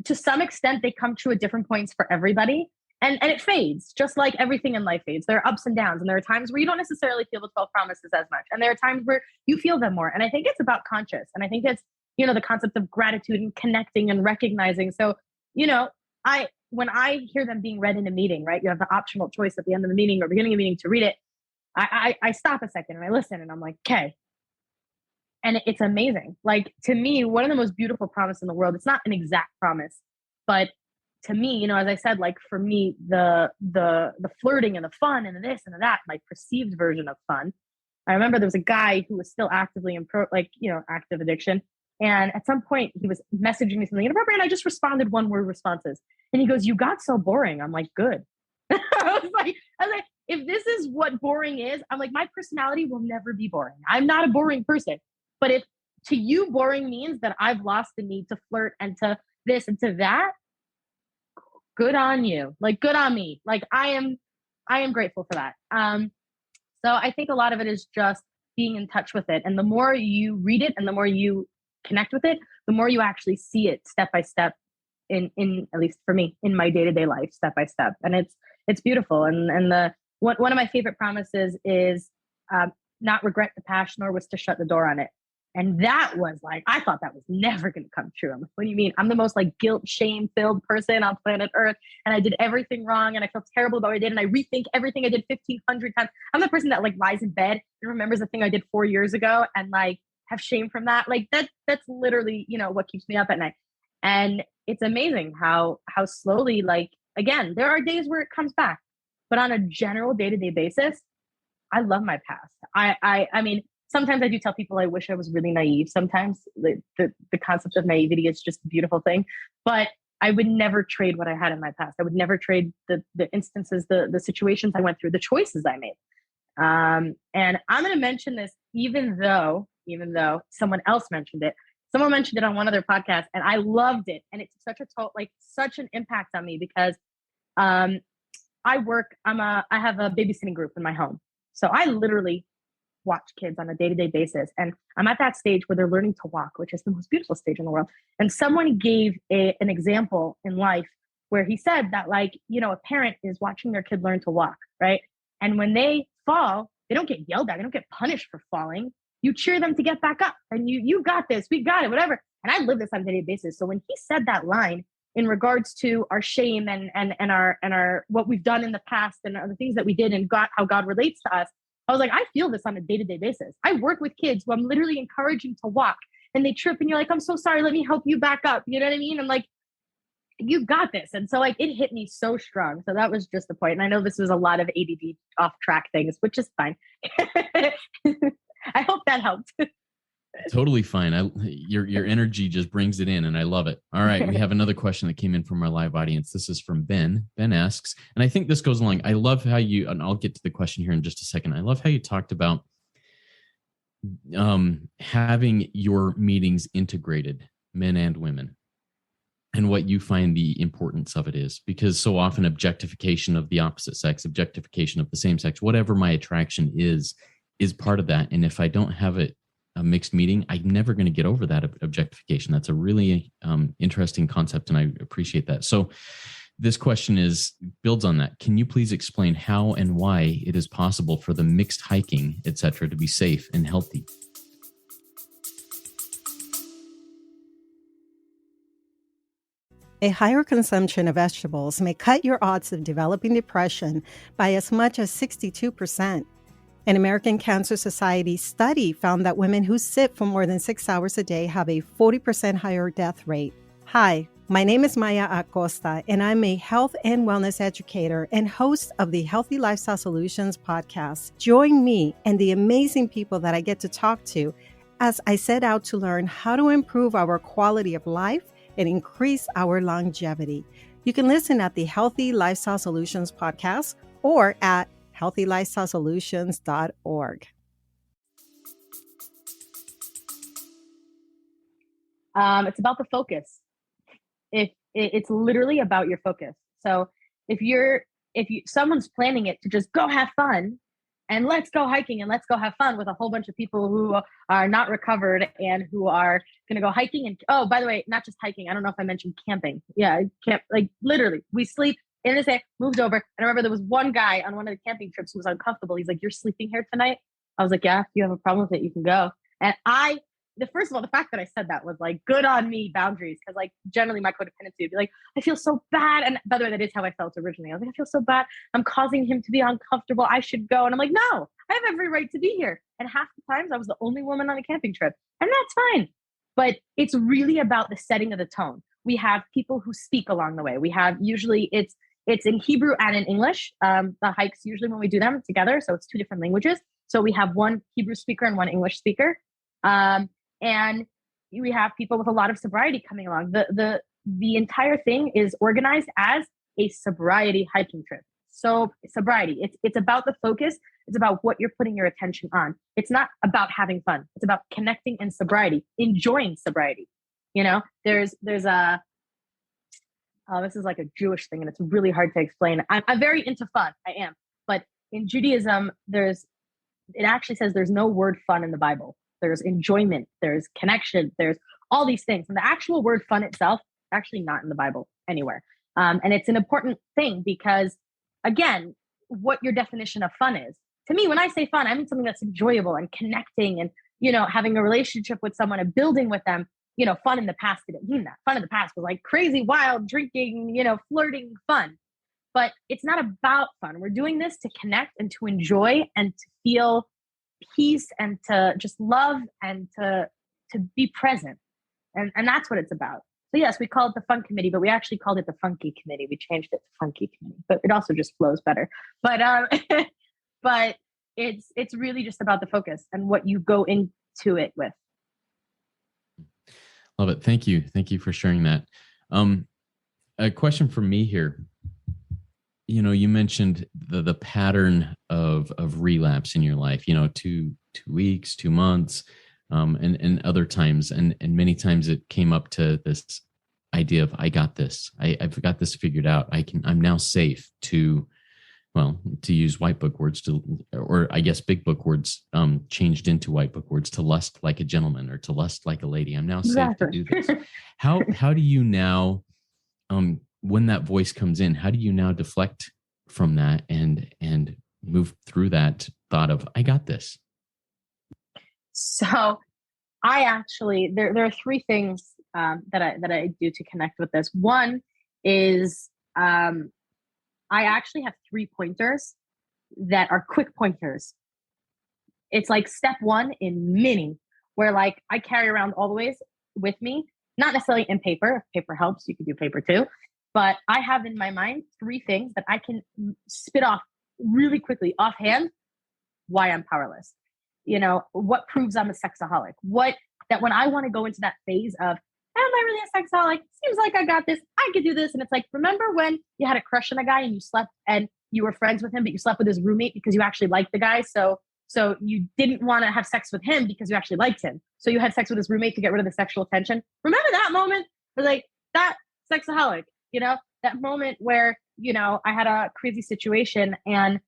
to some extent they come true at different points for everybody. And it fades, just like everything in life fades. There are ups and downs, and there are times where you don't necessarily feel the 12 promises as much. And there are times where you feel them more. And I think it's about conscious. And I think it's, the concept of gratitude and connecting and recognizing. So, when I hear them being read in a meeting, right, you have the optional choice at the end of the meeting or beginning of the meeting to read it. I stop a second and I listen and I'm like, okay. And it's amazing. Like, to me, one of the most beautiful promises in the world, it's not an exact promise, but to me, as I said, like for me, the flirting and the fun and the this and the that, my perceived version of fun. I remember there was a guy who was still actively in active addiction. And at some point he was messaging me something inappropriate. And I just responded 1-word responses. And he goes, you got so boring. I'm like, good. I was like, if this is what boring is, I'm like, my personality will never be boring. I'm not a boring person. But if to you boring means that I've lost the need to flirt and to this and to that, good on you. Like, good on me. Like, I am grateful for that. So I think a lot of it is just being in touch with it. And the more you read it and the more you connect with it, the more you actually see it step by step in at least for me, in my day-to-day life, step by step. And it's beautiful. And one of my favorite promises is not regret the past, nor was to shut the door on it. And that was like, I thought that was never going to come true. I'm like, what do you mean? I'm the most like guilt, shame filled person on planet Earth. And I did everything wrong. And I felt terrible about what I did. And I rethink everything I did 1,500 times. I'm the person that like lies in bed and remembers the thing I did 4 years ago and like have shame from that. Like that's literally, what keeps me up at night. And it's amazing how slowly, like, again, there are days where it comes back, but on a general day-to-day basis, I love my past. I mean, sometimes I do tell people I wish I was really naive. Sometimes the concept of naivety is just a beautiful thing. But I would never trade what I had in my past. I would never trade the instances, the situations I went through, the choices I made. And I'm going to mention this, even though someone else mentioned it. Someone mentioned it on one other podcast, and I loved it. And it's such an impact on me because I have a babysitting group in my home. So I literally watch kids on a day-to-day basis. And I'm at that stage where they're learning to walk, which is the most beautiful stage in the world. And someone gave an example in life where he said that, like, a parent is watching their kid learn to walk, right? And when they fall, they don't get yelled at. They don't get punished for falling. You cheer them to get back up and you got this, we got it, whatever. And I live this on a daily basis. So when he said that line in regards to our shame and our what we've done in the past and the things that we did and how God relates to us, I was like, I feel this on a day-to-day basis. I work with kids who I'm literally encouraging to walk and they trip and you're like, I'm so sorry, let me help you back up. You know what I mean? I'm like, you got this. And so like it hit me so strong. So that was just the point. And I know this was a lot of ADD off track things, which is fine. I hope that helped. Totally fine. Your energy just brings it in and I love it. All right. We have another question that came in from our live audience. This is from Ben. Ben asks, and I think this goes along. I love how and I'll get to the question here in just a second. I love how you talked about having your meetings integrated, men and women, and what you find the importance of it is, because so often objectification of the opposite sex, objectification of the same sex, whatever my attraction is part of that. And if I don't have a mixed meeting, I'm never going to get over that objectification. That's a really interesting concept, and I appreciate that. So this question builds on that. Can you please explain how and why it is possible for the mixed hiking, etc., to be safe and healthy? A higher consumption of vegetables may cut your odds of developing depression by as much as 62%. An American Cancer Society study found that women who sit for more than 6 hours a day have a 40% higher death rate. Hi, my name is Maya Acosta, and I'm a health and wellness educator and host of the Healthy Lifestyle Solutions podcast. Join me and the amazing people that I get to talk to as I set out to learn how to improve our quality of life and increase our longevity. You can listen at the Healthy Lifestyle Solutions podcast or at healthylifestylesolutions.org. It's about the focus. It's literally about your focus. So if someone's planning it to just go have fun and let's go hiking and let's go have fun with a whole bunch of people who are not recovered and who are going to go hiking. And oh, by the way, not just hiking. I don't know if I mentioned camping. Yeah, like literally we sleep in this day, moved over. And I remember there was one guy on one of the camping trips who was uncomfortable. He's like, "You're sleeping here tonight?" I was like, "Yeah, if you have a problem with it, you can go." And first of all, the fact that I said that was like, good on me, boundaries. Cause like generally my codependency would be like, I feel so bad. And by the way, that is how I felt originally. I was like, I feel so bad. I'm causing him to be uncomfortable. I should go. And I'm like, no, I have every right to be here. And half the times I was the only woman on a camping trip, and that's fine. But it's really about the setting of the tone. We have people who speak along the way. We have usually it's in Hebrew and in English. The hikes, usually when we do them together. So it's two different languages. So we have one Hebrew speaker and one English speaker. And we have people with a lot of sobriety coming along. The entire thing is organized as a sobriety hiking trip. So sobriety, it's about the focus. It's about what you're putting your attention on. It's not about having fun. It's about connecting in sobriety, enjoying sobriety. You know, there's this is like a Jewish thing and it's really hard to explain. I'm very into fun. I am. But in Judaism, it actually says there's no word fun in the Bible. There's enjoyment, there's connection, there's all these things. And the actual word fun itself, actually not in the Bible anywhere. And it's an important thing because, again, what your definition of fun is. To me, when I say fun, I mean something that's enjoyable and connecting and, having a relationship with someone and building with them. Fun in the past didn't mean that. Fun in the past was like crazy, wild, drinking, flirting fun. But it's not about fun. We're doing this to connect and to enjoy and to feel peace and to just love and to be present. And that's what it's about. So yes, we call it the Fun Committee, but we actually called it the Funky Committee. We changed it to Funky Committee, but it also just flows better. But but it's really just about the focus and what you go into it with. Love it. Thank you. Thank you for sharing that. a question for me here. You mentioned the pattern of relapse in your life, 2 weeks, 2 months, and other times. And many times it came up to this idea of, I got this. I've got this figured out. I'm now safe to use white book words or I guess big book words, changed into white book words, to lust like a gentleman or to lust like a lady. I'm now safe to do this. How do you now, when that voice comes in, how do you now deflect from that and move through that thought of, I got this? So I actually, there are three things that I do to connect with this. One is I actually have 3 pointers that are quick pointers. It's like step one in many, where like I carry around always with me, not necessarily in paper. If paper helps, you can do paper too. But I have in my mind 3 things that I can spit off really quickly, offhand, why I'm powerless. What proves I'm a sexaholic? That when I want to go into that phase of, am I really a sexaholic? Seems like I got this. I could do this. And it's like, remember when you had a crush on a guy and you slept and you were friends with him, but you slept with his roommate because you actually liked the guy. So you didn't want to have sex with him because you actually liked him. So you had sex with his roommate to get rid of the sexual tension. Remember that moment? Like that sexaholic, that moment where, I had a crazy situation and,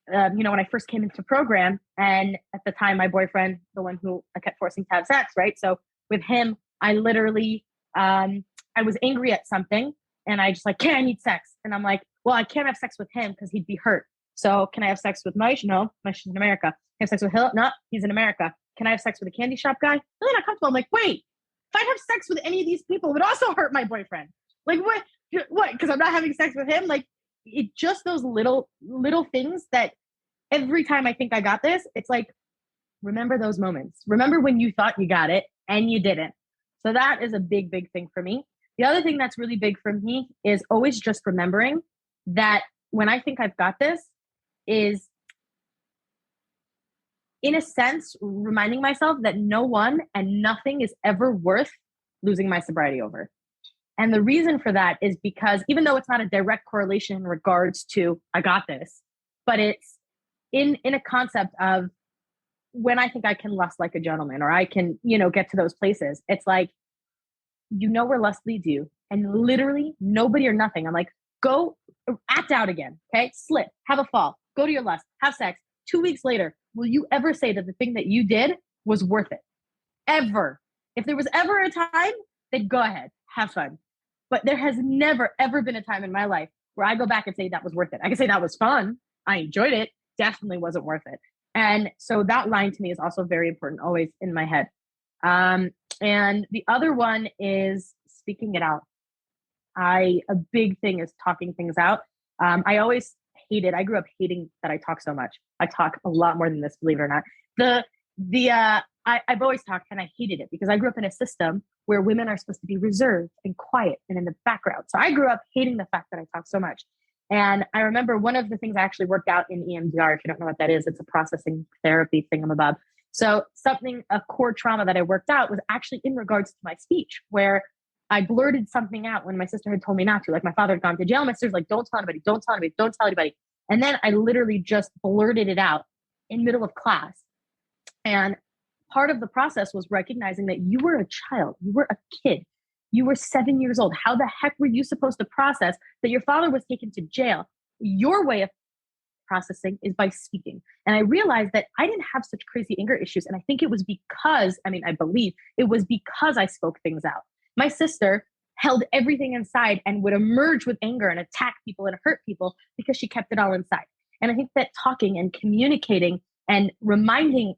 when I first came into program, and at the time, my boyfriend, the one who I kept forcing to have sex, right? So with him, I literally, I was angry at something and I just like, I need sex. And I'm like, well, I can't have sex with him because he'd be hurt. So can I have sex with Maish? No, Maish is in America. Can I have sex with Hill? No, he's in America. Can I have sex with a candy shop guy? Really not comfortable. I'm like, wait, if I have sex with any of these people, it would also hurt my boyfriend. Like what? Because I'm not having sex with him. Like it just those little things that every time I think I got this, it's like, remember those moments. Remember when you thought you got it and you didn't. So that is a big, big thing for me. The other thing that's really big for me is always just remembering that when I think I've got this is, in a sense, reminding myself that no one and nothing is ever worth losing my sobriety over. And the reason for that is because even though it's not a direct correlation in regards to I got this, but it's in a concept of when I think I can lust like a gentleman or I can, get to those places, it's like, where lust leads you. And literally nobody or nothing. I'm like, go act out again. Okay. Slip, have a fall, go to your lust, have sex. 2 weeks later, will you ever say that the thing that you did was worth it? Ever. If there was ever a time, then go ahead, have fun. But there has never, ever been a time in my life where I go back and say that was worth it. I can say that was fun. I enjoyed it. Definitely wasn't worth it. And so that line to me is also very important, always in my head. And the other one is speaking it out. A big thing is talking things out. I always hated, I grew up hating that I talk so much. I talk a lot more than this, believe it or not. I've always talked and I hated it because I grew up in a system where women are supposed to be reserved and quiet and in the background. So I grew up hating the fact that I talk so much. And I remember one of the things I actually worked out in EMDR, if you don't know what that is, it's a processing therapy thingamabob. So a core trauma that I worked out was actually in regards to my speech, where I blurted something out when my sister had told me not to. Like my father had gone to jail. My sister's like, don't tell anybody, don't tell anybody, don't tell anybody. And then I literally just blurted it out in middle of class. And part of the process was recognizing that you were a child, you were a kid, you were 7 years old. How the heck were you supposed to process that your father was taken to jail? Your way of processing is by speaking. And I realized that I didn't have such crazy anger issues. And I think it was because, I believe it was because I spoke things out. My sister held everything inside and would emerge with anger and attack people and hurt people because she kept it all inside. And I think that talking and communicating and reminding,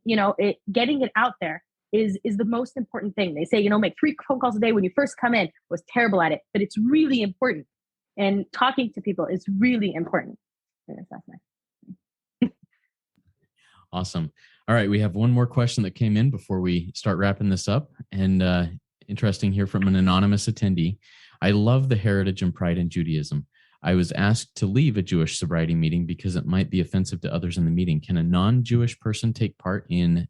getting it out there is the most important thing. They say, make 3 phone calls a day when you first come in. Was terrible at it, but it's really important. And talking to people is really important. Awesome. All right. We have one more question that came in before we start wrapping this up. And interesting here from an anonymous attendee. I love the heritage and pride in Judaism. I was asked to leave a Jewish sobriety meeting because it might be offensive to others in the meeting. Can a non-Jewish person take part in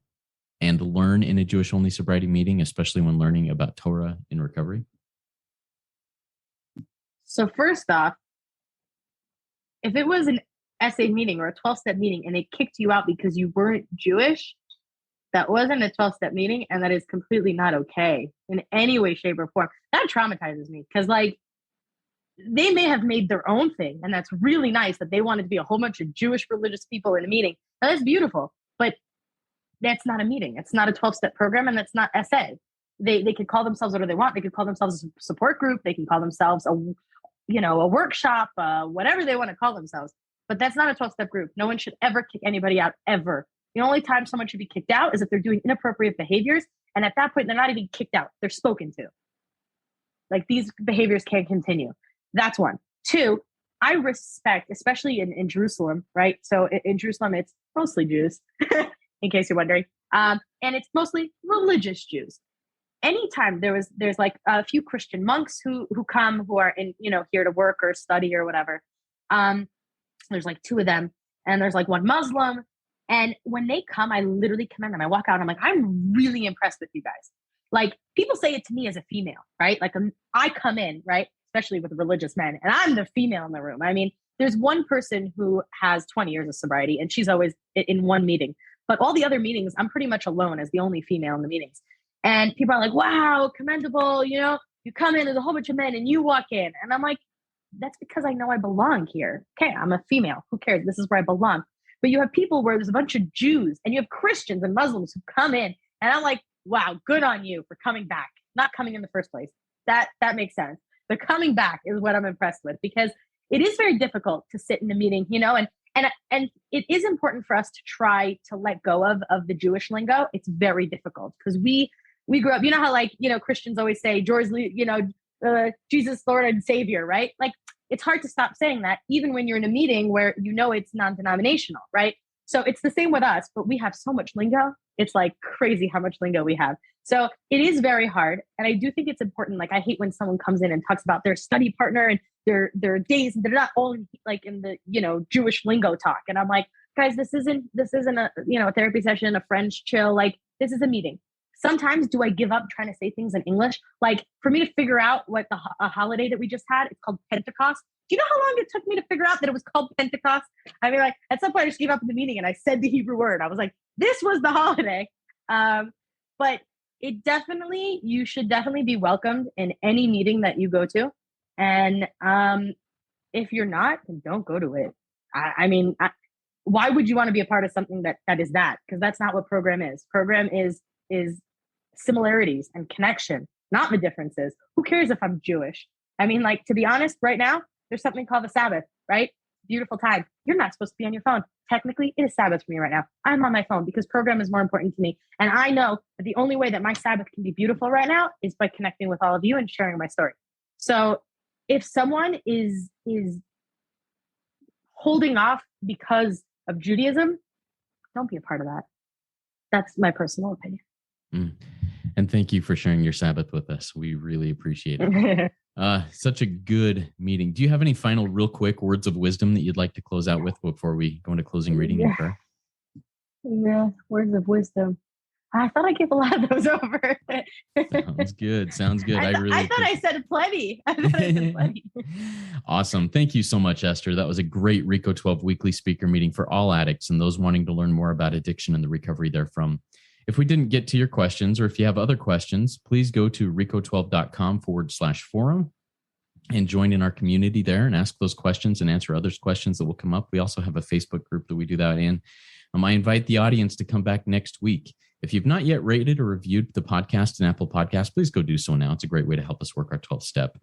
and learn in a Jewish-only sobriety meeting, especially when learning about Torah in recovery? So first off, if it was an SA meeting or a 12-step meeting and they kicked you out because you weren't Jewish, that wasn't a 12-step meeting, and that is completely not okay in any way, shape, or form. That traumatizes me because, like, they may have made their own thing, and that's really nice that they wanted to be a whole bunch of Jewish religious people in a meeting. Now, that's beautiful, but that's not a meeting. It's not a 12-step program, and that's not SA. They could call themselves whatever they want. They could call themselves a support group. They can call themselves a workshop, whatever they want to call themselves. But that's not a 12-step group. No one should ever kick anybody out, ever. The only time someone should be kicked out is if they're doing inappropriate behaviors. And at that point, they're not even kicked out. They're spoken to. Like, these behaviors can't continue. That's one. Two, I respect, especially in Jerusalem, right? So in Jerusalem, it's mostly Jews, in case you're wondering. And it's mostly religious Jews. Anytime there's like a few Christian monks who come, who are here to work or study or whatever. There's like two of them, and there's like one Muslim. And when they come, I literally commend them. I walk out and I'm like, I'm really impressed with you guys. Like, people say it to me as a female, right? Like, I come in, right? Especially with religious men, and I'm the female in the room. I mean, there's one person who has 20 years of sobriety, and she's always in one meeting. But all the other meetings, I'm pretty much alone as the only female in the meetings. And people are like, wow, commendable. You come in, there's a whole bunch of men, and you walk in. And I'm like, that's because I know I belong here. Okay, I'm a female. Who cares? This is where I belong. But you have people where there's a bunch of Jews, and you have Christians and Muslims who come in. And I'm like, wow, good on you for coming back, not coming in the first place. That makes sense. But coming back is what I'm impressed with, because it is very difficult to sit in a meeting, and it is important for us to try to let go of the Jewish lingo. It's very difficult because we grew up, how Christians always say, Jesus, Lord and Savior, right? Like, it's hard to stop saying that even when you're in a meeting where it's non-denominational, right? So it's the same with us, but we have so much lingo. It's like crazy how much lingo we have. So it is very hard. And I do think it's important. Like, I hate when someone comes in and talks about their study partner and their days, and they're not all like in the, Jewish lingo talk. And I'm like, guys, this isn't a therapy session, a friend's chill. Like, this is a meeting. Sometimes do I give up trying to say things in English? Like, for me to figure out what a holiday that we just had, it's called Pentecost. Do you know how long it took me to figure out that it was called Pentecost? I mean, like, at some point I just gave up in the meeting and I said the Hebrew word. I was like, this was the holiday. But you should definitely be welcomed in any meeting that you go to. And if you're not, then don't go to it. Why would you want to be a part of something that is that? Because that's not what program is. Program is similarities and connection, not the differences. Who cares if I'm Jewish? I mean, like, to be honest, right now, there's something called the Sabbath, right? Beautiful time. You're not supposed to be on your phone. Technically, it is Sabbath for me right now. I'm on my phone because program is more important to me. And I know that the only way that my Sabbath can be beautiful right now is by connecting with all of you and sharing my story. So if someone is holding off because of Judaism, don't be a part of that. That's my personal opinion. And thank you for sharing your Sabbath with us. We really appreciate it. Such a good meeting. Do you have any final real quick words of wisdom that you'd like to close out with before we go into closing reading and prayer? Yeah, words of wisdom. I thought I gave a lot of those over. Sounds good. I thought I said plenty. Awesome. Thank you so much, Esther. That was a great RECO12 weekly speaker meeting for all addicts and those wanting to learn more about addiction and the recovery therefrom. If we didn't get to your questions, or if you have other questions, please go to RECO12.com/forum and join in our community there and ask those questions and answer others' questions that will come up. We also have a Facebook group that we do that in. I invite the audience to come back next week. If you've not yet rated or reviewed the podcast in Apple Podcasts, please go do so now. It's a great way to help us work our 12th step.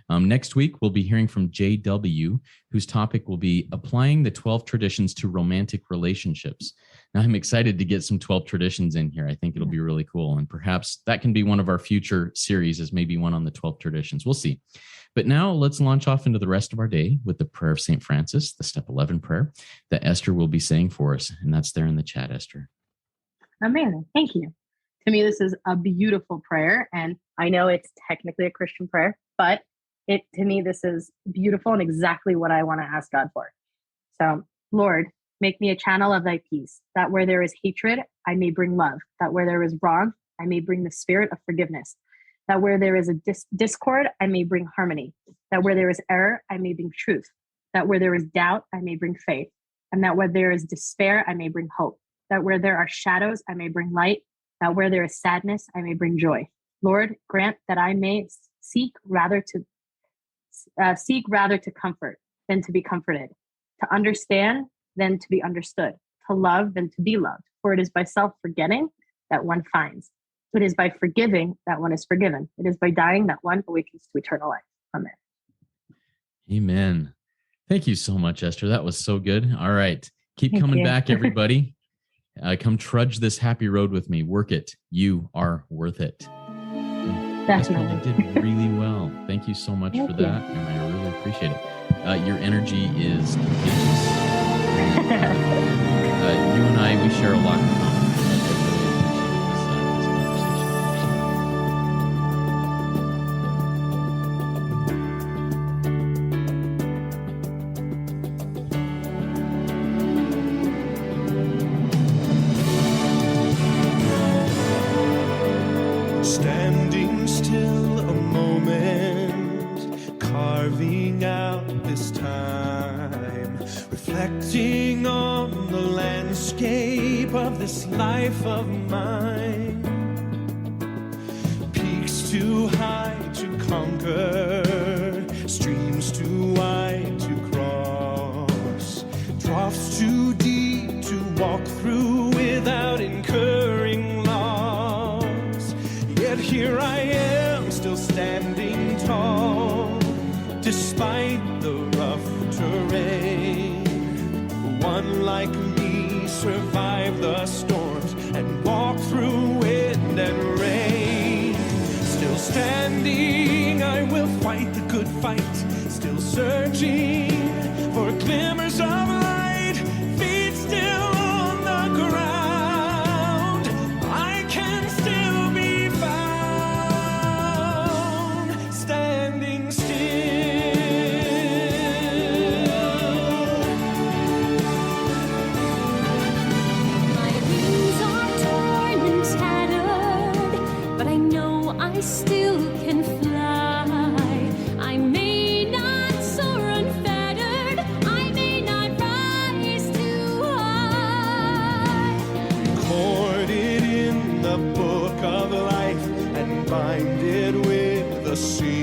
Next week, we'll be hearing from JW, whose topic will be applying the 12 traditions to romantic relationships. Now, I'm excited to get some 12 traditions in here. I think it'll be really cool. And perhaps that can be one of our future series, as maybe one on the 12 traditions. We'll see. But now let's launch off into the rest of our day with the prayer of St. Francis, the step 11 prayer that Esther will be saying for us. And that's there in the chat, Esther. Amazing. Thank you. To me, this is a beautiful prayer. And I know it's technically a Christian prayer, but to me, this is beautiful and exactly what I want to ask God for. So, Lord, make me a channel of thy peace, that where there is hatred, I may bring love, that where there is wrong, I may bring the spirit of forgiveness, that where there is a discord, I may bring harmony, that where there is error, I may bring truth, that where there is doubt, I may bring faith, and that where there is despair, I may bring hope, that where there are shadows, I may bring light, that where there is sadness, I may bring joy. Lord, grant that I may seek rather to comfort than to be comforted, to understand than to be understood, to love than to be loved. For it is by self-forgetting that one finds. It is by forgiving that one is forgiven. It is by dying that one awakens to eternal life. Amen. Amen. Thank you so much, Esther. That was so good. All right. Keep coming back, everybody. Come trudge this happy road with me. Work it. You are worth it. Definitely. Esther, you did really well. Thank you so much for that. And I really appreciate it. Your energy is contagious. You and I, we share a lot in common. Standing still a moment, carving out this time, reflecting on the landscape of this life of mine. Peaks too high to conquer, streams too wide to cross, troughs too deep to walk through without incurring loss. Yet here I am, still standing tall, despite the rough terrain. One like me survived the storms and walked through wind and rain. Still standing, I will fight the good fight. Still searching for glimmers of light. Feet still on the ground. I can still be found. Standing still. My wings are torn and tattered, but I know I still can fly. I may not soar unfettered, I may not rise too high. Recorded in the book of life and bind it with the seal